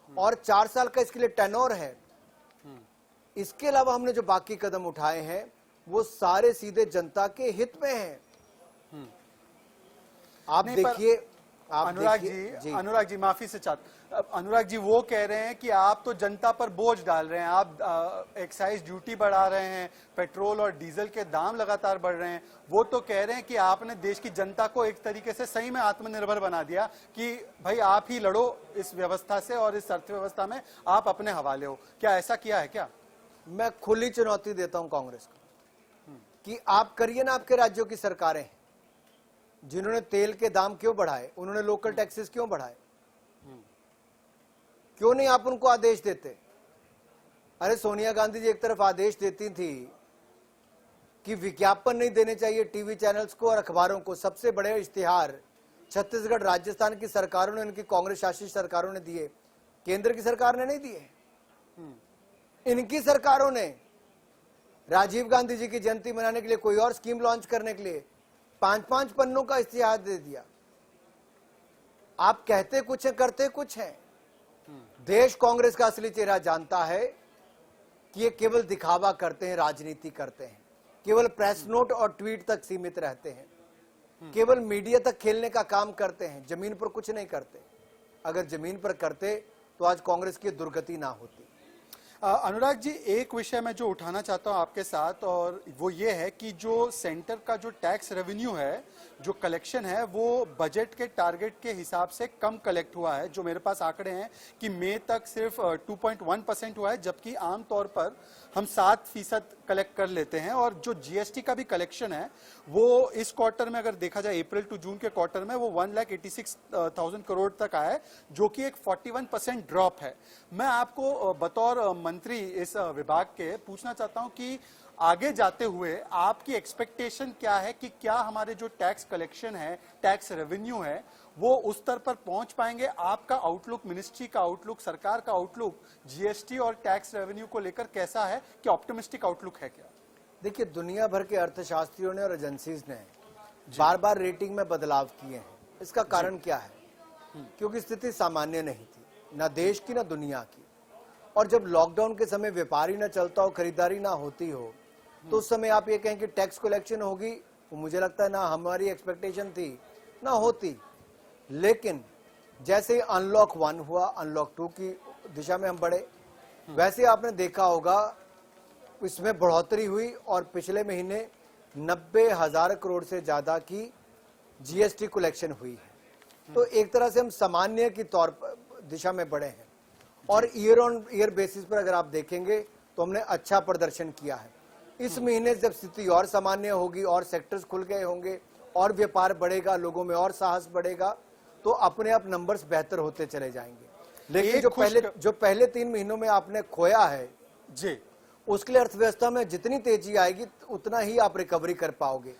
और 4 साल का इसके लिए टेन्योर है। इसके अलावा हमने जो बाकी कदम उठाए हैं वो सारे सीधे जनता के हित में हैं। आप देखिए, आप अनुराग देखिए- जी, अनुराग जी माफी से अनुराग जी वो कह रहे हैं कि आप तो जनता पर बोझ डाल रहे हैं, आप एक्साइज ड्यूटी बढ़ा रहे हैं, पेट्रोल और डीजल के दाम लगातार बढ़ रहे हैं। वो तो कह रहे हैं कि आपने देश की जनता को एक तरीके से सही में आत्मनिर्भर बना दिया कि भाई आप ही लड़ो इस व्यवस्था से और इस अर्थव्यवस्था में आप अपने हवाले हो। क्या ऐसा किया है क्या? मैं खुली चुनौती देता हूं कांग्रेस को कि आप करिए ना, आपके राज्यों की सरकारें हैं जिन्होंने तेल के दाम क्यों बढ़ाए, उन्होंने लोकल टैक्सेस क्यों बढ़ाए, क्यों नहीं आप उनको आदेश देते? अरे सोनिया गांधी जी एक तरफ आदेश देती थी कि विज्ञापन नहीं देने चाहिए टीवी चैनल्स को और अखबारों को, सबसे बड़े इश्तिहार छत्तीसगढ़ राजस्थान की सरकारों ने, इनकी कांग्रेस शासित सरकारों ने दिए, केंद्र की सरकार ने नहीं दिए। इनकी सरकारों ने राजीव गांधी जी की जयंती मनाने के लिए कोई और स्कीम लॉन्च करने के लिए 5-5 पन्नों का इश्तिहार दे दिया। आप कहते कुछ है, करते कुछ है। देश कांग्रेस का असली चेहरा जानता है कि ये केवल दिखावा करते हैं, राजनीति करते हैं, केवल प्रेस नोट और ट्वीट तक सीमित रहते हैं, केवल मीडिया तक खेलने का काम करते हैं, जमीन पर कुछ नहीं करते। अगर जमीन पर करते तो आज कांग्रेस की दुर्गति ना होती। अनुराग जी, एक विषय मैं जो उठाना चाहता हूं आपके साथ, और वो ये है कि जो सेंटर का जो टैक्स रेवेन्यू है, जो कलेक्शन है, वो बजट के टारगेट के हिसाब से कम कलेक्ट हुआ है। जो मेरे पास आंकड़े हैं कि मई तक सिर्फ 2.1% हुआ है, जबकि आमतौर पर हम 7% कलेक्ट कर लेते हैं। और जो जीएसटी का भी कलेक्शन है वो इस क्वार्टर में अगर देखा जाए, अप्रैल टू जून के क्वार्टर में वो 1,86,000 करोड़ तक आया है, जो कि एक 41% ड्रॉप है। मैं आपको बतौर मंत्री इस विभाग के पूछना चाहता हूं कि आगे जाते हुए आपकी एक्सपेक्टेशन क्या है कि क्या हमारे जो टैक्स कलेक्शन है, टैक्स रेवेन्यू है, वो उस स्तर पर पहुंच पाएंगे? आपका आउटलुक, मिनिस्ट्री का आउटलुक, सरकार का आउटलुक जीएसटी और टैक्स रेवेन्यू को लेकर कैसा है? कि ऑप्टिमिस्टिक आउटलुक है क्या? देखिए, दुनिया भर के अर्थशास्त्रियों ने और एजेंसीज ने बार बार रेटिंग में बदलाव किए हैं। इसका कारण क्या है? क्योंकि स्थिति सामान्य नहीं थी, ना देश की ना दुनिया की। और जब लॉकडाउन के समय व्यापारी ना चलता हो, खरीदारी ना होती हो, तो उस समय आप ये कहें कि टैक्स कलेक्शन होगी, तो मुझे लगता है ना हमारी एक्सपेक्टेशन थी ना होती। लेकिन जैसे ही अनलॉक 1 हुआ, अनलॉक 2 की दिशा में हम बढ़े, वैसे आपने देखा होगा इसमें बढ़ोतरी हुई और पिछले महीने 90,000 करोड़ से ज्यादा की जीएसटी कलेक्शन हुई है। तो एक तरह से हम सामान्य की तौर पर दिशा में बढ़े हैं। और ईयर ऑन ईयर बेसिस पर अगर आप देखेंगे तो हमने अच्छा प्रदर्शन किया है। इस महीने जब स्थिति और सामान्य होगी और सेक्टर्स खुल गए होंगे और व्यापार बढ़ेगा, लोगों में और साहस बढ़ेगा, तो अपने आप नंबर्स बेहतर होते चले जाएंगे। लेकिन जो पहले 3 महीनों में आपने खोया है जी, उसके लिए अर्थव्यवस्था में जितनी तेजी आएगी उतना ही आप रिकवरी कर पाओगे।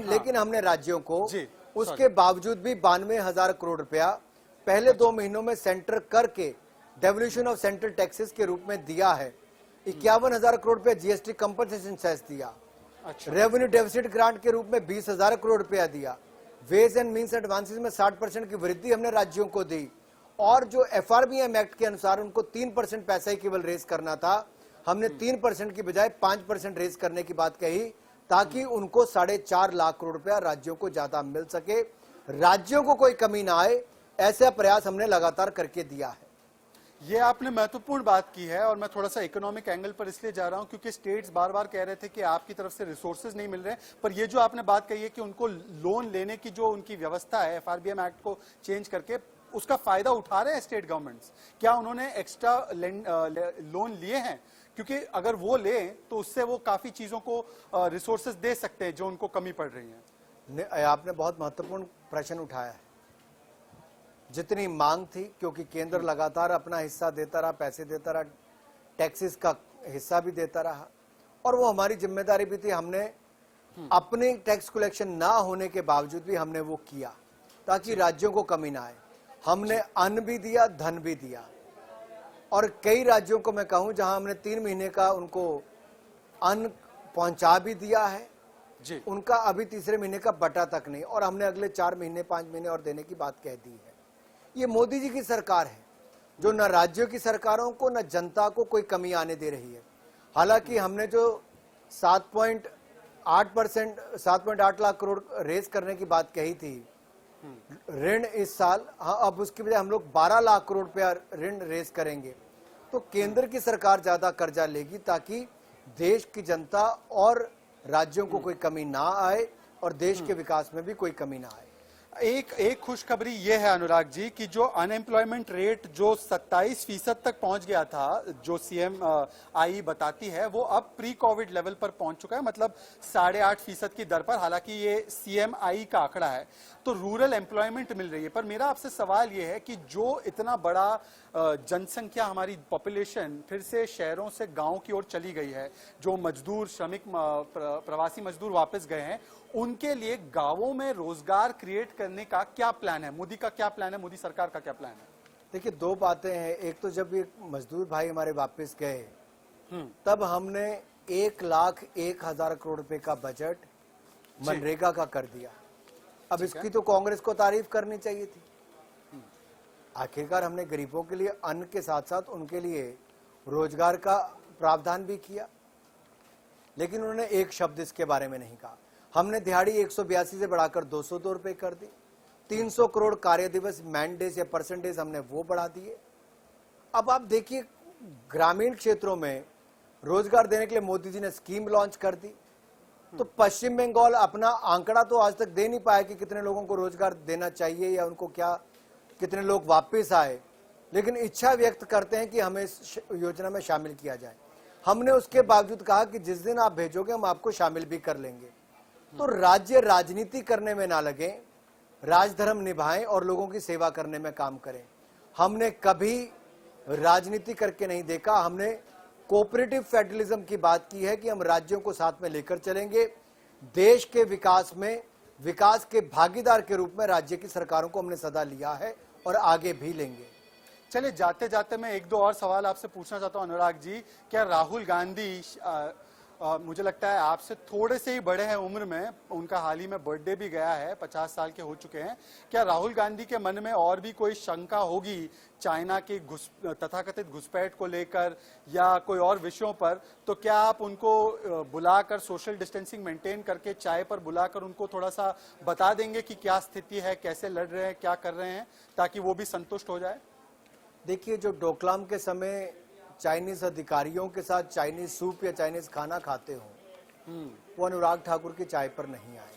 लेकिन हमने राज्यों को उसके बावजूद भी 92,000 करोड़ रुपया पहले 2 महीनों में सेंटर करके डेवल्यूशन ऑफ सेंट्रल टैक्सेस के रूप में दिया है। 51,000 करोड़ रुपया जीएसटी कंपनसेशन सेस दिया। रेवेन्यू डेफिसिट ग्रांट के रूप में 20,000 करोड़ रुपया दिया। वेज एंड मीन्स एडवांसेस में 60% की वृद्धि हमने राज्यों को दी। और जो एफआरबीएम एक्ट के अनुसार उनको 3% पैसा ही केवल रेज करना था, हमने 3% की बजाय 5% रेज करने की बात कही, ताकि उनको 4.5 लाख करोड़ रुपया राज्यों को ज्यादा मिल सके, राज्यों को कोई कमी ना आए। ऐसा प्रयास हमने लगातार करके दिया है। ये आपने महत्वपूर्ण बात की है, और मैं थोड़ा सा इकोनॉमिक एंगल पर इसलिए जा रहा हूं क्योंकि स्टेट्स बार बार कह रहे थे कि आपकी तरफ से रिसोर्सेज नहीं मिल रहे हैं। पर ये जो आपने बात कही है कि उनको लोन लेने की जो उनकी व्यवस्था है, एफआरबीएम एक्ट को चेंज करके, उसका फायदा उठा रहे हैं स्टेट गवर्नमेंट्स? क्या उन्होंने एक्स्ट्रा लोन लिए हैं? क्योंकि अगर वो ले तो उससे वो काफी चीजों को रिसोर्सेज दे सकते हैं जो उनको कमी पड़ रही है। आपने बहुत महत्वपूर्ण प्रश्न उठाया है। जितनी मांग थी, क्योंकि केंद्र लगातार अपना हिस्सा देता रहा, पैसे देता रहा, टैक्सेस का हिस्सा भी देता रहा, और वो हमारी जिम्मेदारी भी थी। हमने अपने टैक्स कलेक्शन ना होने के बावजूद भी हमने वो किया ताकि राज्यों को कमी ना आए। हमने अन्न भी दिया, धन भी दिया, और कई राज्यों को मैं कहूं जहां हमने 3 महीने का उनको अन्न पहुंचा भी दिया है जी, उनका अभी तीसरे महीने का बटा तक नहीं, और हमने अगले 4 महीने 5 महीने और देने की बात कह दी है। ये मोदी जी की सरकार है जो न राज्यों की सरकारों को न जनता को कोई कमी आने दे रही है। हालांकि हमने जो 7.8 लाख करोड़ रेज करने की बात कही थी, ऋण इस साल, हाँ, अब उसकी बजाय हम लोग 12 लाख करोड़ रुपया ऋण रेज करेंगे, तो केंद्र की सरकार ज्यादा कर्जा लेगी ताकि देश की जनता और राज्यों को कोई कमी ना आए और देश के विकास में भी कोई कमी ना आए। एक खुशखबरी ये है अनुराग जी कि जो अनएम्प्लॉयमेंट रेट जो 27% तक पहुंच गया था, जो सीएम आई बताती है, वो अब प्री कोविड लेवल पर पहुंच चुका है, मतलब 8.5% की दर पर। हालांकि ये सीएम आई का आंकड़ा है, तो रूरल एम्प्लॉयमेंट मिल रही है। पर मेरा आपसे सवाल ये है कि जो इतना बड़ा जनसंख्या, हमारी पॉपुलेशन फिर से शहरों से गांव की ओर चली गई है, जो मजदूर, श्रमिक, प्रवासी मजदूर वापस गए हैं, उनके लिए गांवों में रोजगार क्रिएट करने का क्या प्लान है? मोदी का क्या प्लान है? मोदी सरकार का क्या प्लान है? देखिए, दो बातें हैं। एक तो जब ये मजदूर भाई हमारे वापस गए, तब हमने 1,01,000 करोड़ रुपए का बजट मनरेगा का कर दिया। अब इसकी तो कांग्रेस को तारीफ करनी चाहिए थी। आखिरकार हमने गरीबों के लिए अन्न के साथ साथ उनके लिए रोजगार का प्रावधान भी किया, लेकिन उन्होंने एक शब्द इसके बारे में नहीं कहा। हमने दिहाड़ी 182 से बढ़ाकर 202 रुपए कर दी। 300 करोड़ कार्य दिवस, मैन डेज या परसेंटेज, हमने वो बढ़ा दिए। अब आप देखिए, ग्रामीण क्षेत्रों में रोजगार देने के लिए मोदी जी ने स्कीम लॉन्च कर दी। तो पश्चिम बंगाल अपना आंकड़ा तो आज तक दे नहीं पाया कि कितने लोगों को रोजगार देना चाहिए या उनको क्या, कितने लोग वापस आए, लेकिन इच्छा व्यक्त करते हैं कि हमें इस योजना में शामिल किया जाए। हमने उसके बावजूद कहा कि जिस दिन आप भेजोगे हम आपको शामिल भी कर लेंगे। तो राज्य राजनीति करने में ना लगे, राजधर्म निभाएं और लोगों की सेवा करने में काम करें। हमने कभी राजनीति करके नहीं देखा। हमने कोऑपरेटिव फेडरलिज्म की बात की है कि हम राज्यों को साथ में लेकर चलेंगे। देश के विकास में, विकास के भागीदार के रूप में राज्य की सरकारों को हमने सदा लिया है और आगे भी लेंगे। चलिए, जाते जाते मैं एक दो और सवाल आपसे पूछना चाहता हूं अनुराग जी। क्या राहुल गांधी, मुझे लगता है आपसे थोड़े से ही बड़े हैं उम्र में, उनका हाल ही में बर्थडे भी गया है, 50 साल के हो चुके हैं, क्या राहुल गांधी के मन में और भी कोई शंका होगी चाइना की तथाकथित घुसपैठ को लेकर या कोई और विषयों पर? तो क्या आप उनको बुलाकर, सोशल डिस्टेंसिंग मेंटेन करके चाय पर बुलाकर उनको थोड़ा सा बता देंगे कि क्या स्थिति है, कैसे लड़ रहे हैं, क्या कर रहे हैं, ताकि वो भी संतुष्ट हो जाए? देखिए, जो डोकलाम के समय चाइनीज अधिकारियों के साथ चाइनीज सूप या चाइनीज खाना खाते हो, वो अनुराग ठाकुर की चाय पर नहीं आए।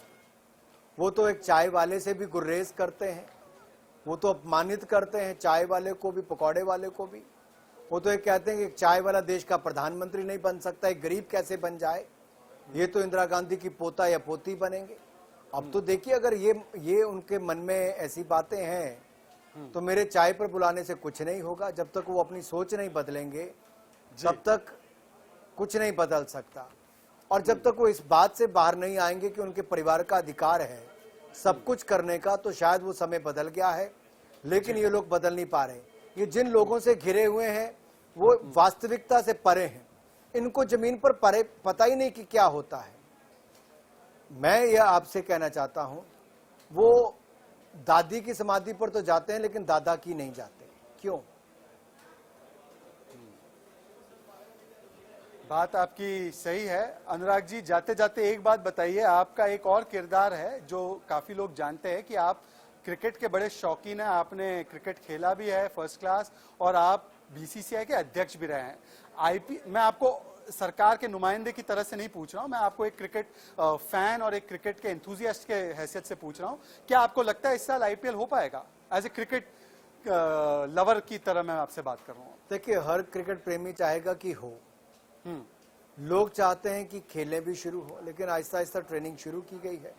वो तो एक चाय वाले से भी गुर्रेज करते हैं, वो तो अपमानित करते हैं चाय वाले को भी, पकौड़े वाले को भी। वो तो एक कहते हैं कि चाय वाला देश का प्रधानमंत्री नहीं बन सकता, एक गरीब कैसे बन जाए, ये तो इंदिरा गांधी की पोता या पोती बनेंगे। अब तो देखिए, अगर ये उनके मन में ऐसी बातें हैं तो मेरे चाय पर बुलाने से कुछ नहीं होगा। जब तक वो अपनी सोच नहीं बदलेंगे तब तक कुछ नहीं बदल सकता। और जब तक वो इस बात से बाहर नहीं आएंगे कि उनके परिवार का अधिकार है सब कुछ करने का, तो शायद वो समय बदल गया है, लेकिन ये लोग बदल नहीं पा रहे। ये जिन लोगों से घिरे हुए हैं वो वास्तविकता से परे हैं। इनको जमीन पर परे पता ही नहीं कि क्या होता है। मैं यह आपसे कहना चाहता हूं, वो दादी की समाधि पर तो जाते हैं लेकिन दादा की नहीं जाते। क्यों? बात आपकी सही है अनुराग जी। जाते जाते एक बात बताइए, आपका एक और किरदार है जो काफी लोग जानते हैं कि आप क्रिकेट के बड़े शौकीन हैं। आपने क्रिकेट खेला भी है फर्स्ट क्लास, और आप बीसीसीआई के अध्यक्ष भी रहे हैं। मैं आपको सरकार के नुमाइंदे की तरह से नहीं पूछ रहा हूं, मैं आपको एक क्रिकेट फैन और एक क्रिकेट के एंथुजियास्ट के हैसियत से पूछ रहा हूं। क्या आपको लगता है इस साल आईपीएल हो पाएगा? एज ए क्रिकेट लवर की तरह मैं आपसे बात कर रहा हूं। देखिए, हर क्रिकेट प्रेमी चाहेगा कि हो। लोग चाहते हैं कि खेलें भी शुरू हो, लेकिन आहिस्ता आहिस्ता ट्रेनिंग शुरू की गई है।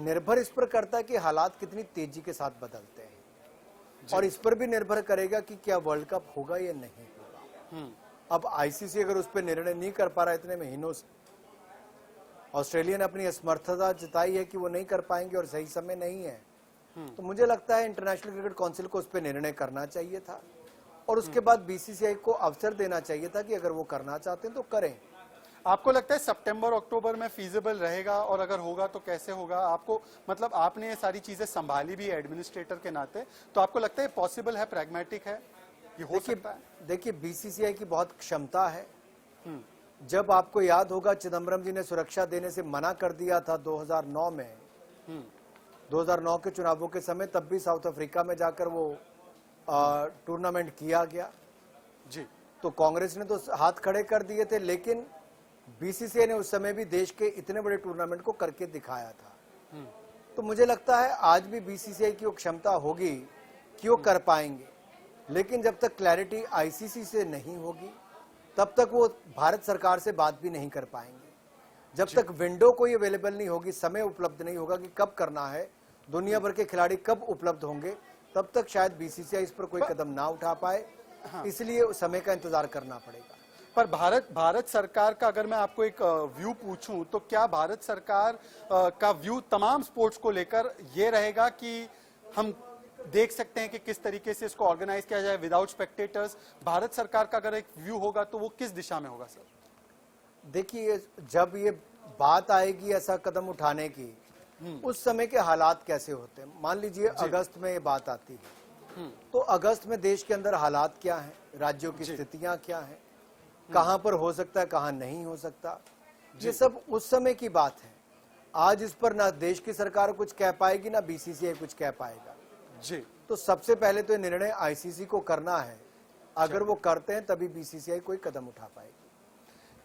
निर्भर इस पर करता है कि हालात कितनी तेजी के साथ बदलते हैं, और इस पर भी निर्भर करेगा कि क्या वर्ल्ड कप होगा या नहीं होगा। अब आईसीसी अगर उस पर निर्णय नहीं कर पा रहा इतने महीनों से, ऑस्ट्रेलिया ने अपनी असमर्थता जताई है कि वो नहीं कर पाएंगे और सही समय नहीं है, तो मुझे लगता है इंटरनेशनल क्रिकेट काउंसिल को उस पर निर्णय करना चाहिए था, और उसके बाद बीसीसीआई को अवसर देना चाहिए था कि अगर वो करना चाहते हैं तो करें। आपको लगता है सितंबर अक्टूबर में फीजिबल रहेगा, और अगर होगा तो कैसे होगा? आपको, मतलब आपने ये सारी चीजें संभाली भी है एडमिनिस्ट्रेटर के नाते, तो आपको लगता है पॉसिबल है, प्रैग्मेटिक है, ये हो सकता है? देखिए, बीसीसीआई की बहुत क्षमता है। जब आपको याद होगा, चिदम्बरम जी ने सुरक्षा देने से मना कर दिया था 2009 में, 2009 के चुनावों के समय तब भी साउथ अफ्रीका में जाकर वो टूर्नामेंट किया गया। जी तो कांग्रेस ने तो हाथ खड़े कर दिए थे, लेकिन बीसीसीआई ने उस समय भी देश के इतने बड़े टूर्नामेंट को करके दिखाया था। तो मुझे लगता है आज भी बीसीसीआई की वो क्षमता होगी कि वो कर पाएंगे, लेकिन जब तक क्लैरिटी आईसीसी से नहीं होगी तब तक वो भारत सरकार से बात भी नहीं कर पाएंगे। जब तक विंडो कोई अवेलेबल नहीं होगी, समय उपलब्ध नहीं होगा कि कब करना है, दुनिया भर के खिलाड़ी कब उपलब्ध होंगे, तब तक शायद बीसीसीआई इस पर कोई कदम ना उठा पाए। इसलिए समय का इंतजार करना पड़ेगा। पर भारत सरकार का अगर मैं आपको एक व्यू पूछूं तो क्या भारत सरकार का व्यू तमाम स्पोर्ट्स को लेकर ये रहेगा कि हम देख सकते हैं कि किस तरीके से इसको ऑर्गेनाइज किया जाए विदाउट स्पेक्टेटर्स? भारत सरकार का अगर एक व्यू होगा तो वो किस दिशा में होगा सर? देखिए, जब ये बात आएगी ऐसा कदम उठाने की, उस समय के हालात कैसे होते हैं। मान लीजिए अगस्त में ये बात आती है, तो अगस्त में देश के अंदर हालात क्या हैं, राज्यों की स्थितियां क्या हैं, कहां पर हो सकता है कहां नहीं हो सकता, ये सब उस समय की बात है। आज इस पर ना देश की सरकार कुछ कह पाएगी ना बीसीसीआई कुछ कह पाएगा। जी तो सबसे पहले तो ये निर्णय आईसीसी को करना है। अगर वो करते हैं तभी बीसीसीआई कोई कदम उठा पाएगी।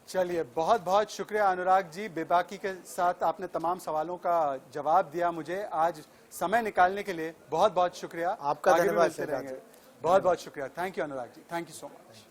चलिए, बहुत बहुत शुक्रिया अनुराग जी, बेबाकी के साथ आपने तमाम सवालों का जवाब दिया मुझे। आज समय निकालने के लिए बहुत बहुत शुक्रिया। आपका आगे भी धन्यवाद मिलते शहजाद रहेंगे। जी। बहुत बहुत शुक्रिया। Thank you Anurag ji, thank you so much.